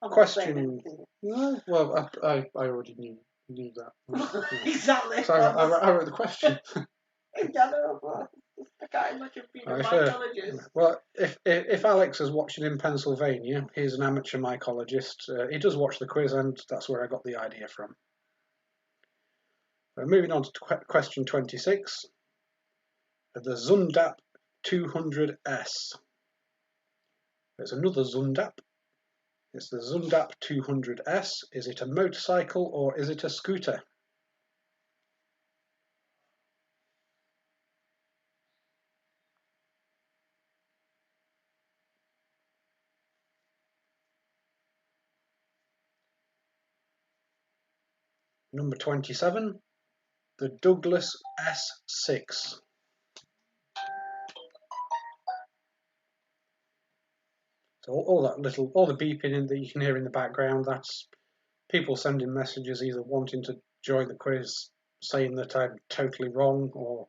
Question. No, well, I already knew that. Exactly. So I wrote the question. I can't imagine being a mycologist. Well, if Alex is watching in Pennsylvania, he's an amateur mycologist. He does watch the quiz, and that's where I got the idea from. Moving on to question 26. The Zundap 200S. There's another Zundap. It's the Zundap 200S. Is it a motorcycle or is it a scooter? Number 27. The Douglas S6. So all the beeping that you can hear in the background, that's people sending messages either wanting to join the quiz, saying that I'm totally wrong, or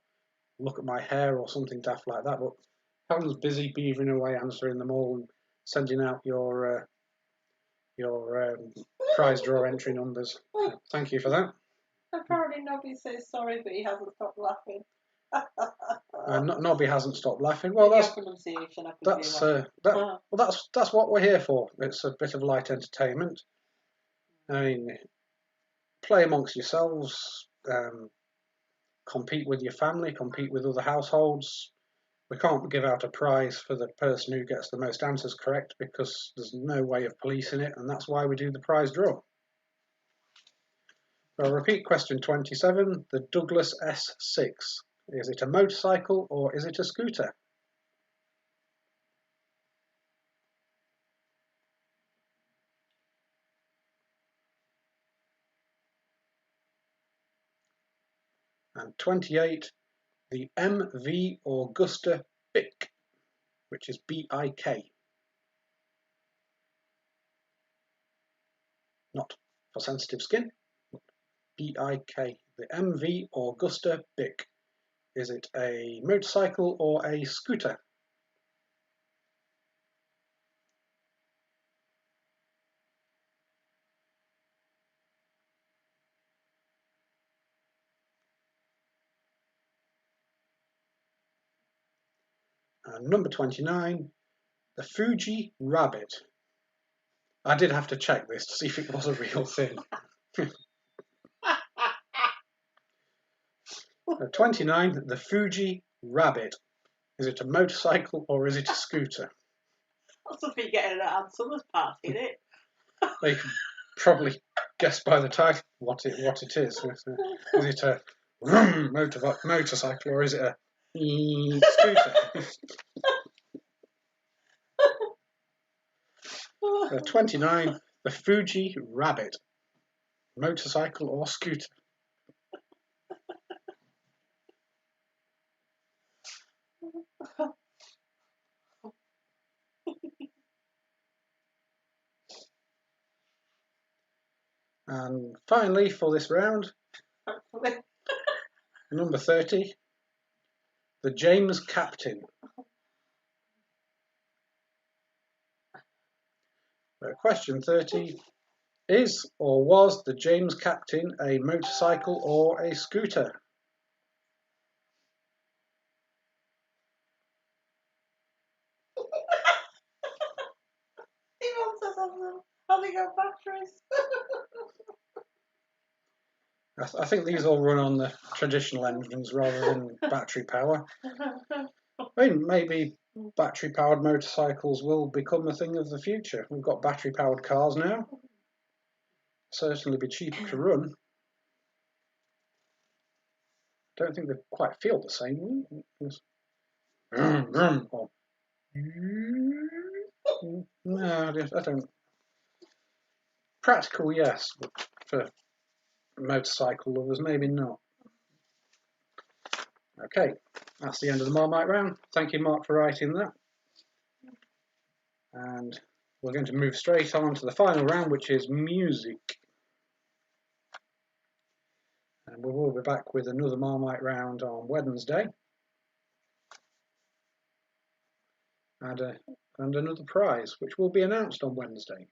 look at my hair or something daft like that. But Helen's busy beavering away answering them all and sending out your prize draw entry numbers. Thank you for that. Apparently nobody says sorry, but he hasn't stopped laughing. Nobby hasn't stopped laughing. Well, that's what we're here for. It's a bit of light entertainment. I mean, play amongst yourselves, compete with your family, compete with other households. We can't give out a prize for the person who gets the most answers correct because there's no way of policing it, and that's why we do the prize draw. So I'll repeat question 27, the Douglas S6. Is it a motorcycle or is it a scooter? And 28, the MV Augusta BIC, which is B-I-K. Not for sensitive skin, B-I-K, the MV Augusta BIC. Is it a motorcycle or a scooter? And number 29, the Fuji Rabbit. I did have to check this to see if it was a real thing. 29, the Fuji Rabbit. Is it a motorcycle or is it a scooter? That's a bit getting at Ann Summers' party, isn't it? You can probably guess by the title what it is. Is it a motorcycle or is it a scooter? 29, the Fuji Rabbit. Motorcycle or scooter? And finally, for this round, number 30, the James Captain. Question 30, is or was the James Captain a motorcycle or a scooter? He wants us on them. Have they got batteries? I think these all run on the traditional engines rather than battery power. I mean, maybe battery-powered motorcycles will become a thing of the future. We've got battery-powered cars now. Certainly be cheaper to run. Don't think they quite feel the same. No, I don't. Practical, yes, but for motorcycle lovers, maybe not. Okay, that's the end of the Marmite round. Thank you, Mark, for writing that. And we're going to move straight on to the final round, which is music. And we will be back with another Marmite round on Wednesday. And another prize, which will be announced on Wednesday.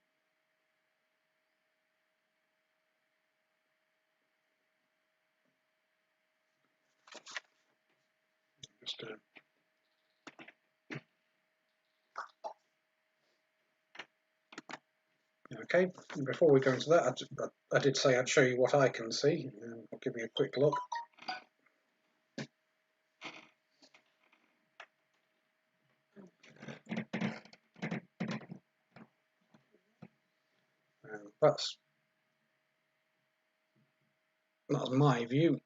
Okay, before we go into that, I did say I'd show you what I can see. give you a quick look. That's my view.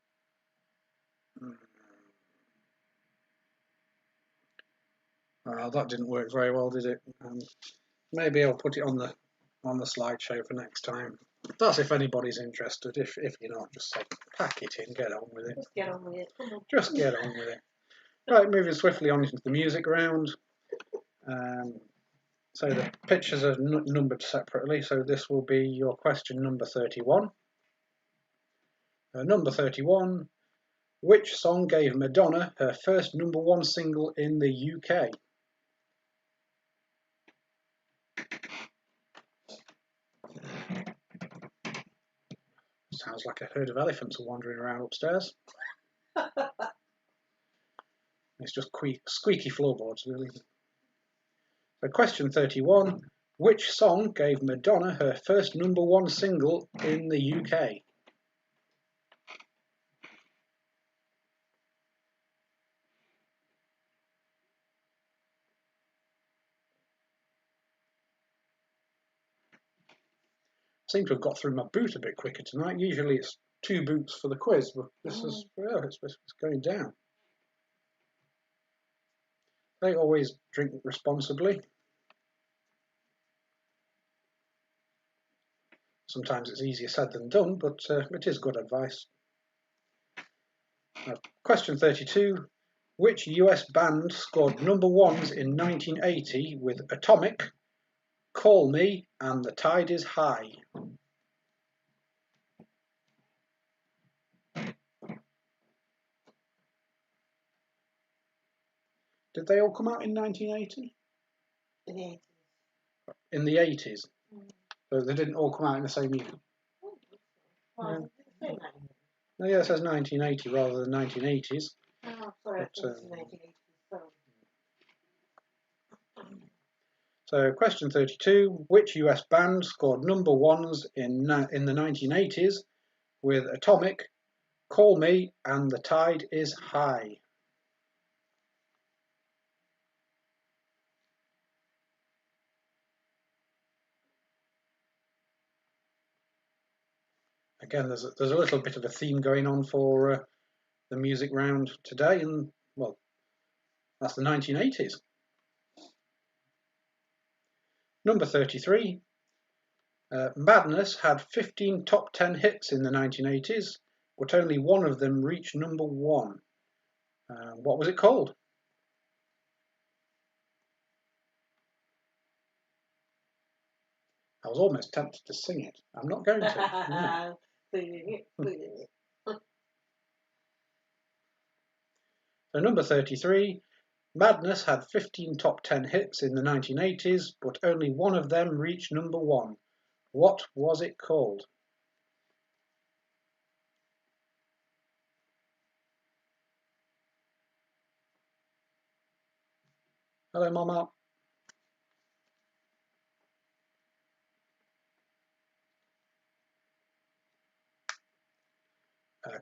That didn't work very well, did it? Maybe I'll put it on the slideshow for next time. That's if anybody's interested. If you're not, just say, pack it in, get on with it. Just get on with it. Come on. Just get on with it. Right, moving swiftly on into the music round. So the pictures are numbered separately. So this will be your question number 31. Number 31. Which song gave Madonna her first #1 single in the UK? Sounds like a herd of elephants are wandering around upstairs. It's just squeaky floorboards, really. So question 31. Which song gave Madonna her first #1 single in the UK? I seem to have got through my boot a bit quicker tonight. Usually it's 2 boots for the quiz, but this is, well, it's going down. They always drink responsibly. Sometimes it's easier said than done, but it is good advice. Question 32. Which US band scored #1s in 1980 with Atomic, Call Me and The Tide Is High? Did they all come out in 1980? In the 80s. In the 80s? So they didn't all come out in the same year? Well, Yeah. No, yeah, it says 1980 rather than 1980s. Oh, sorry, but, 1980s. So question 32, which US band scored #1s in the 1980s with Atomic, Call Me and The Tide Is High? Again, there's a little bit of a theme going on for the music round today, and well, that's the 1980s. Number 33. Madness had 15 top 10 hits in the 1980s, but only one of them reached #1. What was it called? I was almost tempted to sing it. I'm not going to. So number 33. Madness had 15 top 10 hits in the 1980s, but only one of them reached #1. What was it called? Hello, Mama.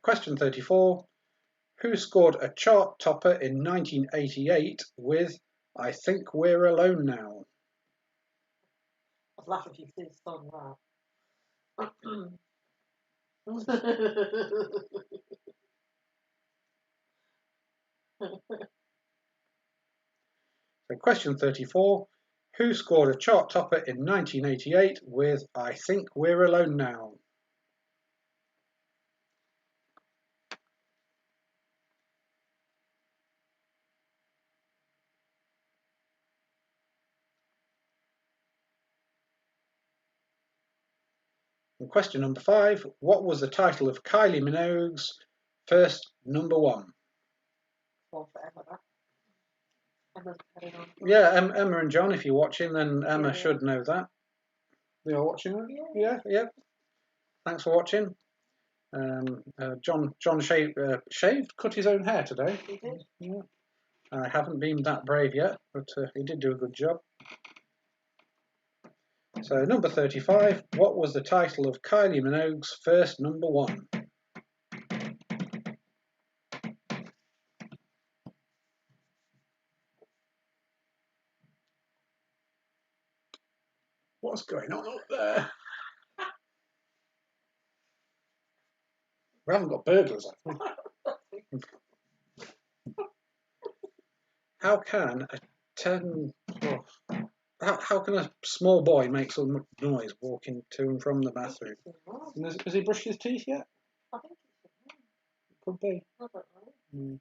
Question 34. Who scored a chart topper in 1988 with I Think We're Alone Now? I was laughing if you see the song So question 34. Who scored a chart topper in 1988 with I Think We're Alone Now? And question number 5. What was the title of Kylie Minogue's first #1? One for Emma. Yeah, Emma and John, if you're watching, then Emma should know that. They are watching? Yeah. Thanks for watching. John shaved, cut his own hair today. He did. Yeah. I haven't been that brave yet, but he did do a good job. So number 35, what was the title of Kylie Minogue's first #1? What's going on up there? We haven't got burglars, I think. How can a 10... Oh, how can a small boy make so much noise walking to and from the bathroom? Has he brushed his teeth yet? I think it's Could be. I don't know.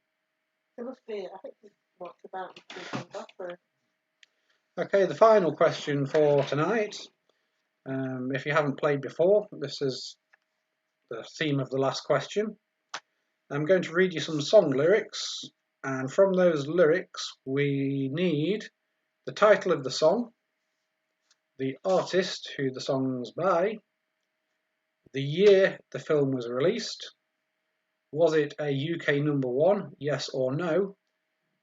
There must be, I think he walked about in the bathroom. Okay, the final question for tonight. If you haven't played before, this is the theme of the last question. I'm going to read you some song lyrics, and from those lyrics we need the title of the song, the artist who the song's by, the year the film was released, was it a UK #1, yes or no,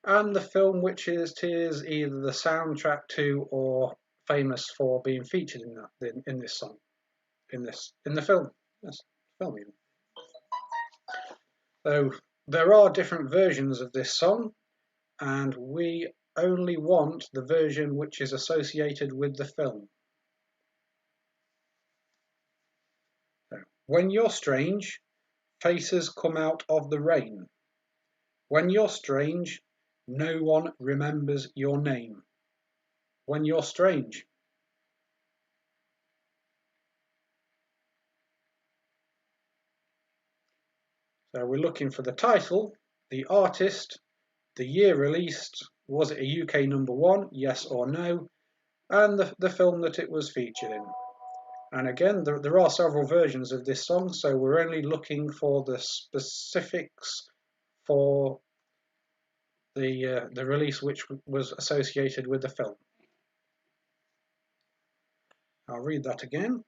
and the film which it is either the soundtrack to or famous for being featured in this song, in the film. Yes, film even. So there are different versions of this song, and we only want the version which is associated with the film. So, when you're strange, faces come out of the rain. When you're strange, no one remembers your name. When you're strange. So we're looking for the title, the artist, the year released, was it a UK #1, yes or no, and the film that it was featured in. And again, there are several versions of this song, so we're only looking for the specifics for the release which was associated with the film. I'll read that again.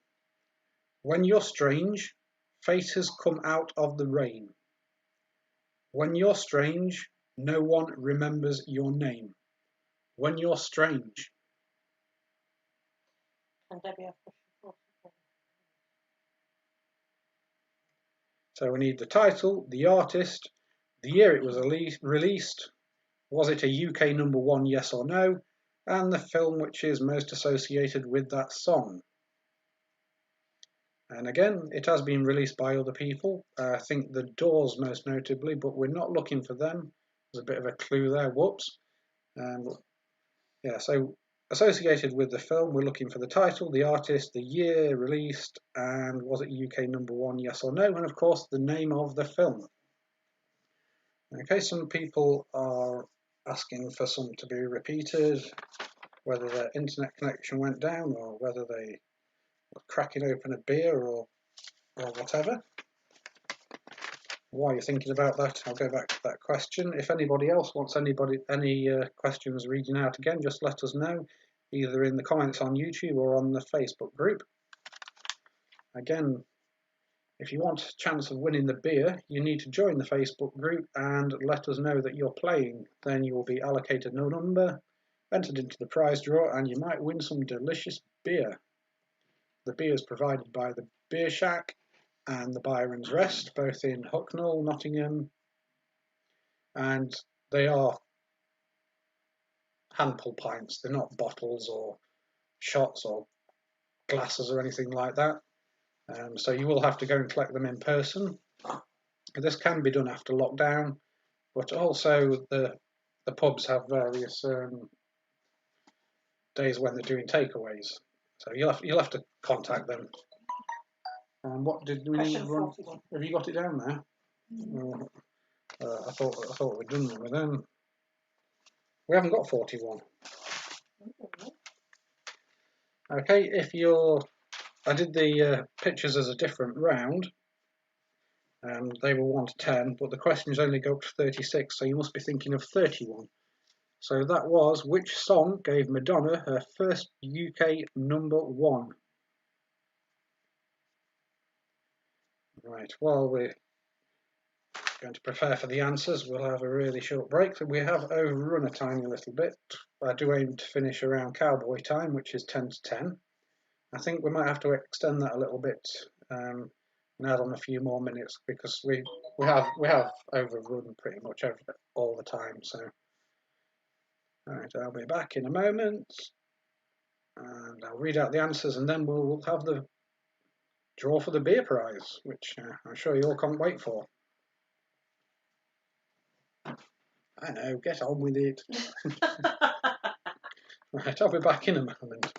When you're strange, faces come out of the rain. When you're strange, no one remembers your name. When you're strange. And Debbie, So we need the title, the artist, the year it was released, was it a UK #1, yes or no, and the film which is most associated with that song. And again, it has been released by other people. I think the Doors most notably, but we're not looking for them. There's a bit of a clue there, whoops. Yeah, so associated with the film, we're looking for the title, the artist, the year released, and was it UK #1, yes or no, and of course the name of the film. Okay, some people are asking for some to be repeated, whether their internet connection went down or whether they were cracking open a beer or whatever. While you're thinking about that, I'll go back to that question. If anybody else wants any questions reading out again, just let us know, either in the comments on YouTube or on the Facebook group. Again, if you want a chance of winning the beer, you need to join the Facebook group and let us know that you're playing. Then you will be allocated no number, entered into the prize draw, and you might win some delicious beer. The beer is provided by the Beer Shack and the Byron's Rest, both in Hucknall, Nottingham, and they are handful pints. They're not bottles or shots or glasses or anything like that. So you will have to go and collect them in person. This can be done after lockdown, but also the pubs have various days when they're doing takeaways. So you'll have to contact them. What did we need? Have you got it down there? I thought we'd done with them. We haven't got 41. Okay, I did the pictures as a different round. They were 1 to 10, but the questions only go up to 36, so you must be thinking of 31. So that was, which song gave Madonna her first UK #1? Right, while we're going to prepare for the answers, we'll have a really short break. We have overrun a tiny little bit. I do aim to finish around cowboy time, which is 10 to 10. I think we might have to extend that a little bit and add on a few more minutes because we have overrun pretty much all the time. So, all right, I'll be back in a moment. and I'll read out the answers, and then we'll have the draw for the beer prize, which I'm sure you all can't wait for. I know, get on with it. Right, I'll be back in a moment.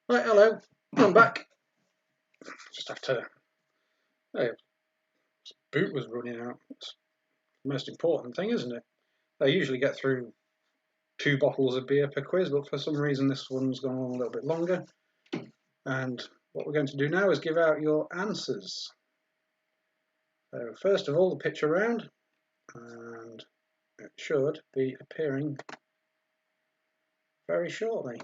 Right, hello, I'm back. Just have to. Hey, boot was running out. It's the most important thing, isn't it? I usually get through 2 bottles of beer per quiz, but for some reason this one's gone on a little bit longer. And what we're going to do now is give out your answers. So first of all, the picture round, and it should be appearing very shortly.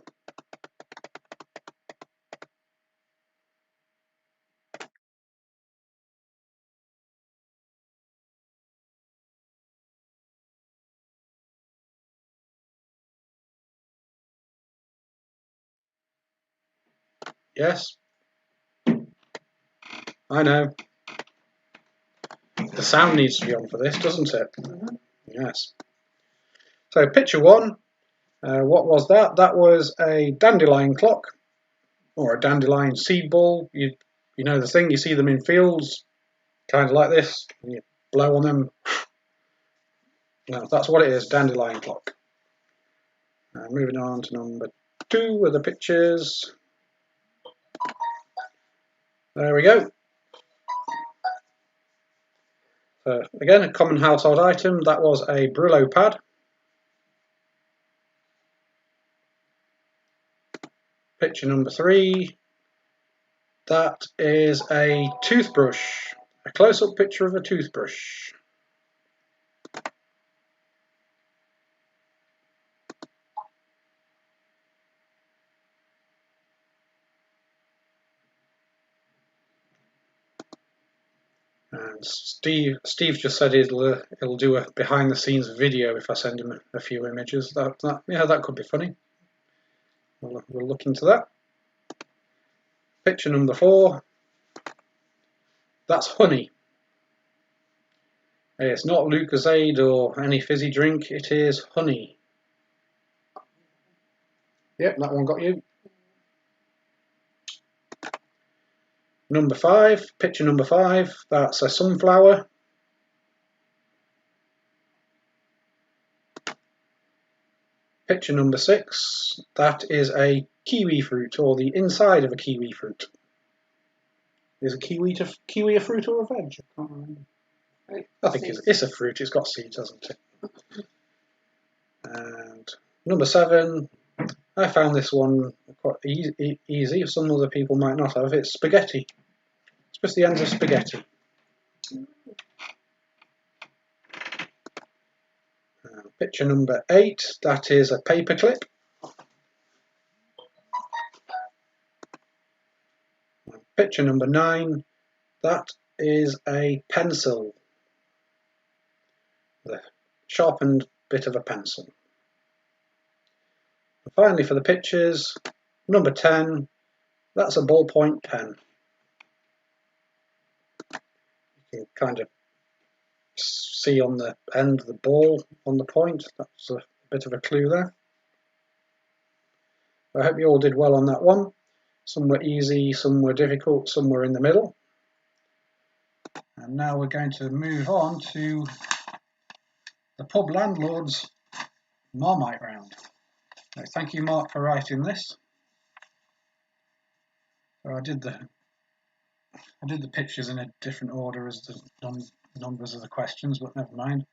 Yes, I know. The sound needs to be on for this, doesn't it? Yes. So picture 1, what was that? That was a dandelion clock, or a dandelion seed ball. You know the thing, you see them in fields, kind of like this, and you blow on them. No, that's what it is, dandelion clock. Moving on to number 2 with the pictures. There we go. Again, a common household item, that was a Brillo pad. Picture number 3, that is a toothbrush, a close-up picture of a toothbrush. And Steve just said he'll do a behind-the-scenes video if I send him a few images. That could be funny. We'll look into that. Picture number 4. That's honey. It's not Lucozade or any fizzy drink. It is honey. Yep, that one got you. Number 5. Picture number 5. That's a sunflower. Picture number 6, that is a kiwi fruit, or the inside of a kiwi fruit. Is a kiwi a fruit or a veg? I can't remember. I think it's a fruit, it's got seeds, hasn't it? And number 7, I found this one quite easy, some other people might not have. It's spaghetti. It's just the ends of spaghetti. Picture number 8, that is a paperclip. Picture number 9, that is a pencil. The sharpened bit of a pencil. And finally for the pictures, number 10, that's a ballpoint pen. You can kind of see on the end of the ball on the point, that's a bit of a clue there. I hope you all did well on that one. Some were easy, some were difficult, some were in the middle. And now we're going to move on to the pub landlord's Marmite round. So thank you, Mark, for writing this. So I did the pictures in a different order as the numbers of the questions, but never mind.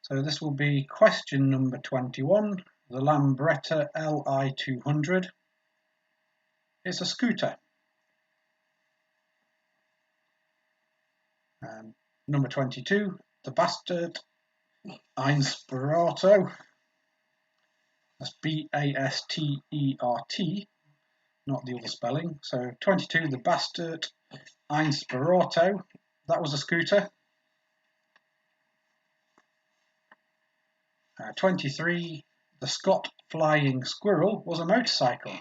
So this will be question number 21, the Lambretta Li 200. It's a scooter. Number 22, the Bastard Inspirato. That's B-A-S-T-E-R-T, not the other spelling. So 22, the Bastard Inspirato. That was a scooter. 23, the Scott Flying Squirrel was a motorcycle.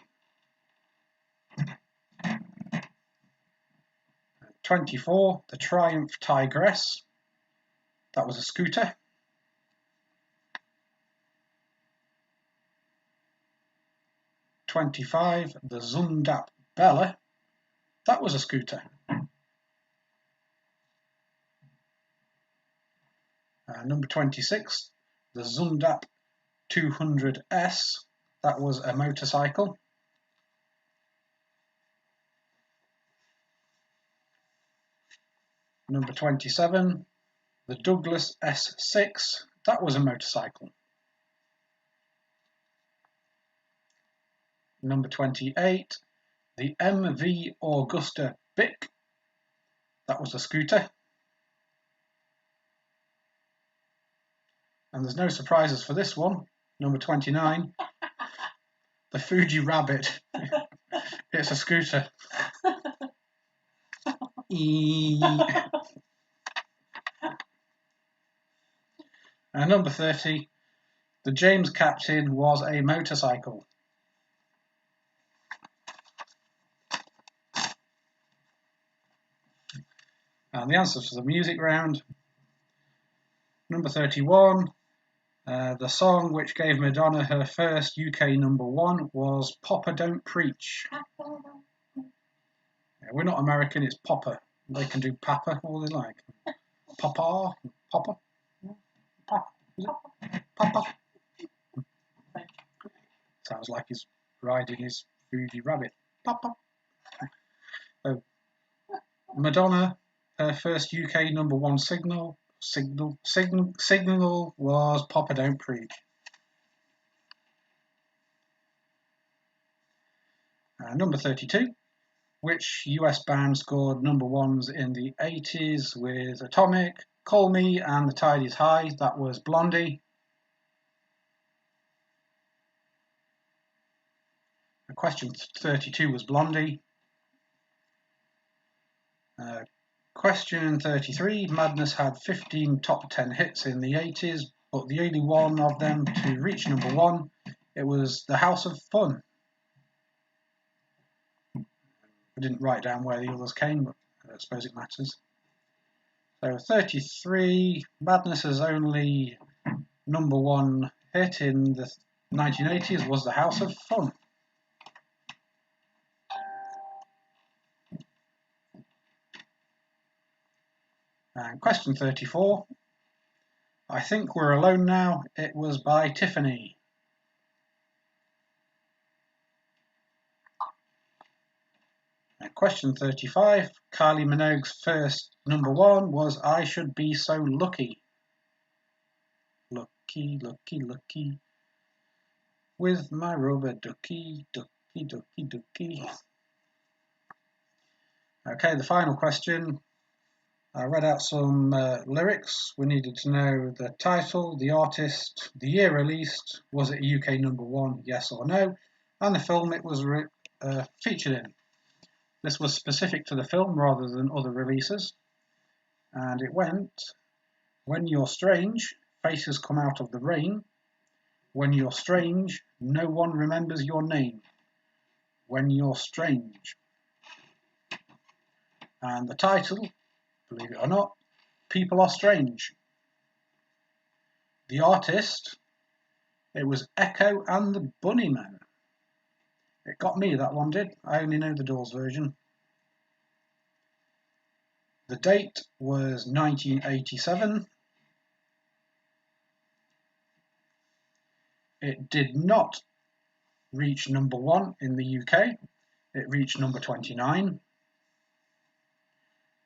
24, the Triumph Tigress. That was a scooter. 25, the Zundap Bella. That was a scooter. Number 26, the Zundap 200S. That was a motorcycle. Number 27, the Douglas S6. That was a motorcycle. Number 28, the MV Augusta Bic. That was a scooter. And there's no surprises for this one. Number 29, the Fuji Rabbit. It's a scooter. And number 30, the James Captain was a motorcycle. And the answers for the music round. Number 31, the song which gave Madonna her first UK #1 was Papa Don't Preach. Yeah, we're not American, it's Papa. They can do Papa all they like. Papa, Papa, Papa, Papa. Sounds like he's riding his Fuji Rabbit. Papa. So, Madonna, her first UK #1 single was Papa Don't Preach. Number 32. Which US band scored #1s in the 80s with Atomic, Call Me and The Tide Is High? That was Blondie. Question 32 was Blondie. Question 33. Madness had 15 top 10 hits in the 80s, but the only one of them to reach #1. It was The House of Fun. I didn't write down where the others came, but I suppose it matters. So 33, Madness's only #1 hit in the 1980s was The House of Fun. And question 34, I Think We're Alone Now. It was by Tiffany. And question 35, Kylie Minogue's first #1 was I Should Be So Lucky. Lucky, lucky, lucky. With my rubber ducky, ducky, ducky, ducky. Okay, the final question. I read out some lyrics. We needed to know the title, the artist, the year released, was it a UK #1, yes or no, and the film it was featured in. This was specific to the film rather than other releases. And it went, when you're strange, faces come out of the rain. When you're strange, no one remembers your name. When you're strange. And the title, believe it or not, People Are Strange. The artist, it was Echo and the Bunnymen. It got me, that one did. I only know the Doors version. The date was 1987. It did not reach #1 in the UK. It reached number 29.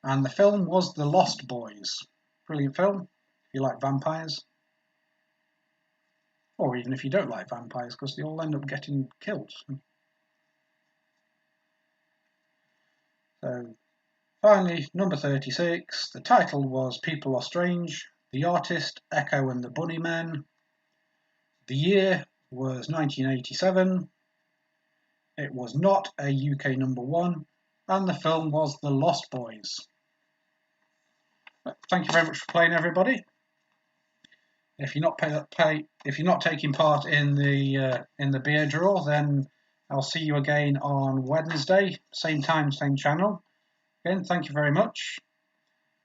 And the film was The Lost Boys. Brilliant film, if you like vampires. Or even if you don't like vampires, because they all end up getting killed. So, finally, number 36. The title was People Are Strange. The artist, Echo and the Bunnymen. The year was 1987. It was not a UK #1. And the film was The Lost Boys. Thank you very much for playing, everybody. If you're not taking part in the beer draw, then I'll see you again on Wednesday, same time, same channel. Again, thank you very much.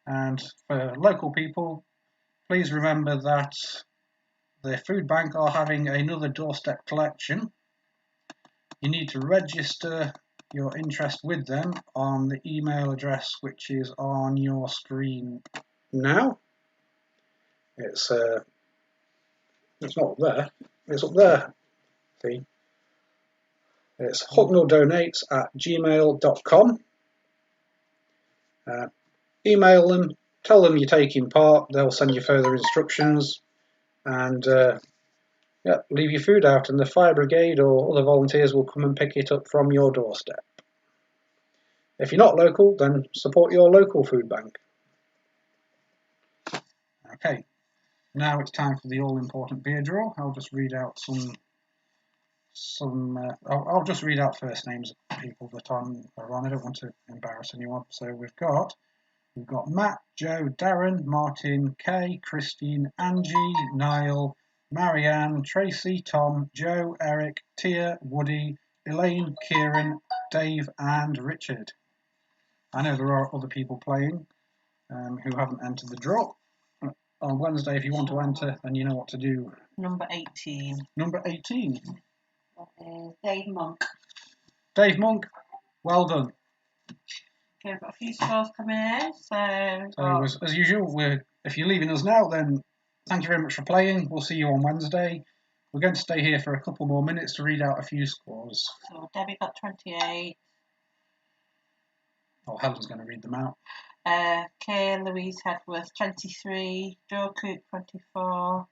And for local people, please remember that the food bank are having another doorstep collection. You need to register your interest with them on the email address which is on your screen now. It's not there, it's up there. See? It's hucknalldonates@gmail.com. Email them, tell them you're taking part, they'll send you further instructions, and leave your food out and the fire brigade or other volunteers will come and pick it up from your doorstep. If you're not local, then support your local food bank. Okay, now it's time for the all-important beer draw. I'll just read out I'll just read out first names of people that are on. I don't want to embarrass anyone. So we've got Matt, Joe, Darren, Martin, Kay, Christine, Angie, Niall, Marianne, Tracy, Tom, Joe, Eric, Tia, Woody, Elaine, Kieran, Dave and Richard. I know there are other people playing who haven't entered the draw. On Wednesday, if you want to enter, then you know what to do. Number 18. Number 18. That is Dave Monk. Dave Monk, well done. Okay, we've got a few scores coming in. So as usual, if you're leaving us now, then thank you very much for playing. We'll see you on Wednesday. We're going to stay here for a couple more minutes to read out a few scores. So Debbie got 28. Oh, Helen's going to read them out. Kay Louise Hedworth 23, Joe Cook 24.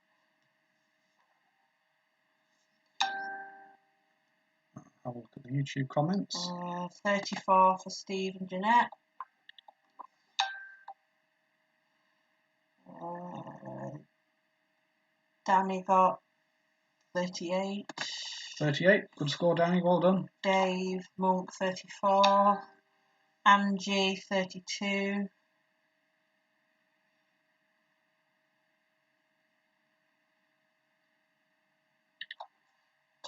Have a look at the YouTube comments. 34 for Steve and Jeanette. Danny got 38. 38, good score, Danny, well done. Dave Monk 34. Angie 32.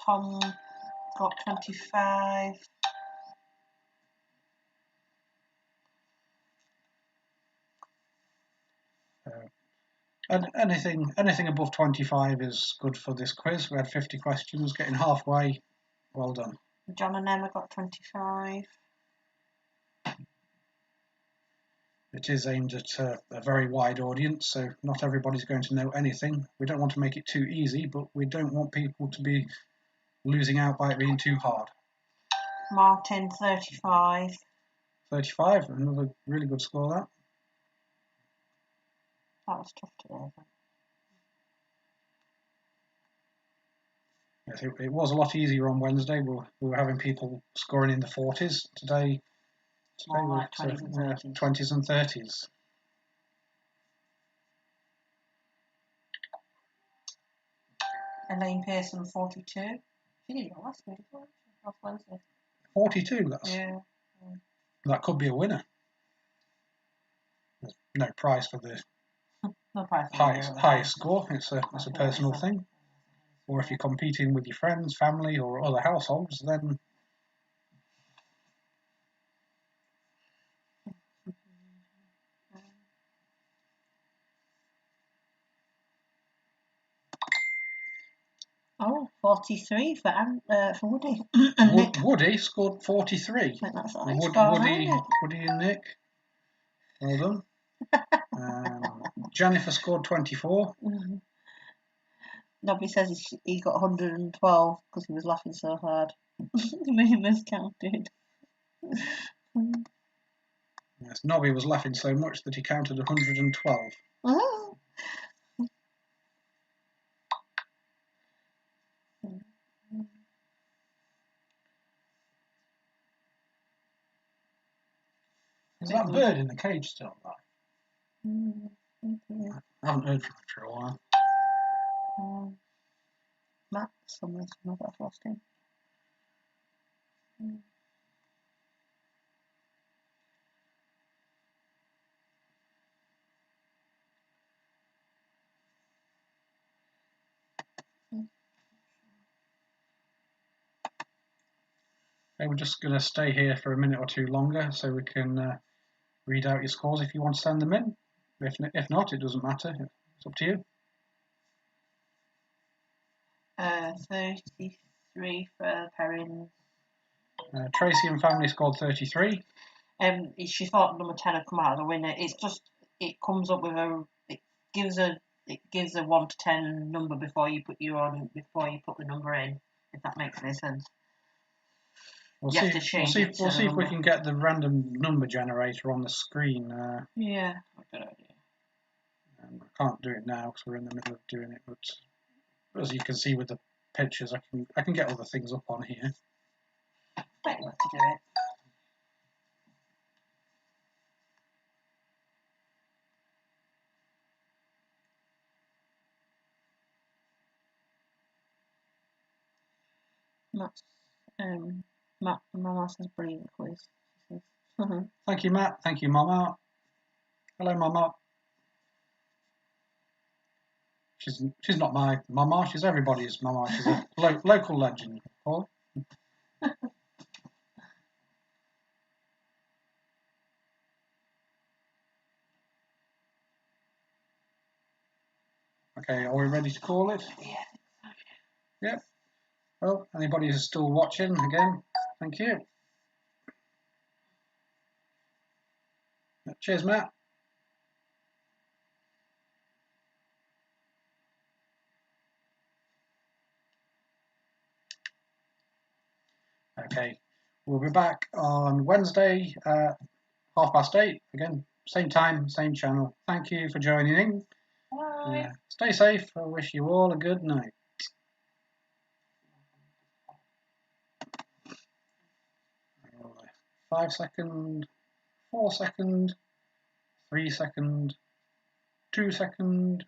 Tom got 25. And anything above 25 is good for this quiz. We had 50 questions, getting halfway. Well done. John and Emma got 25. It is aimed at a very wide audience, so not everybody's going to know anything. We don't want to make it too easy, but we don't want people to be losing out by it being too hard. Martin 35. 35, another really good score, that. That was tough today. Yes, it was a lot easier on Wednesday. We were having people scoring in the 40s. Today More we're like 20s and 30s. 20s and 30s. Elaine Pearson 42. She didn't go last week, last Wednesday. 42, Yeah. That could be a winner. There's no prize for the No prize for highest score. It's a personal thing. Or if you're competing with your friends, family, or other households, then Oh, 43 for Woody. And Nick. Woody scored 43. I think that's a high score, Woody and Nick. Well done. Jennifer scored 24. Mm-hmm. Nobby says he got 112 because he was laughing so hard. He miscounted. Yes, Nobby was laughing so much that he counted 112. Oh. Is that bird in the cage still alive? I haven't heard from him for a while. Matt, somewhere I've lost him. Okay, we're just going to stay here for a minute or two longer so we can read out your scores if you want to send them in. If not, it doesn't matter. It's up to you. 33 for Perrin. Tracy and family scored 33. She thought number 10 had come out of the winner. It comes up with it gives a 1 to 10 number before you put the number in, if that makes any sense. We'll see if we can get the random number generator on the screen. Yeah, good idea. I can't do it now because we're in the middle of doing it, but as you can see with the pictures, I can get other things up on here. Bet you have to do it. Mama says brilliant quiz. Thank you, Matt. Thank you, Mama. Hello, Mama. She's not my Mama. She's everybody's Mama. She's a local legend. Paul. Okay, are we ready to call it? Yeah. Yep. Well, anybody who's still watching, again, thank you. Cheers, Matt. Okay, we'll be back on Wednesday at 8:30. Again, same time, same channel. Thank you for joining in. Bye. Stay safe. I wish you all a good night. 5 second, 4 second, 3 second, 2 second,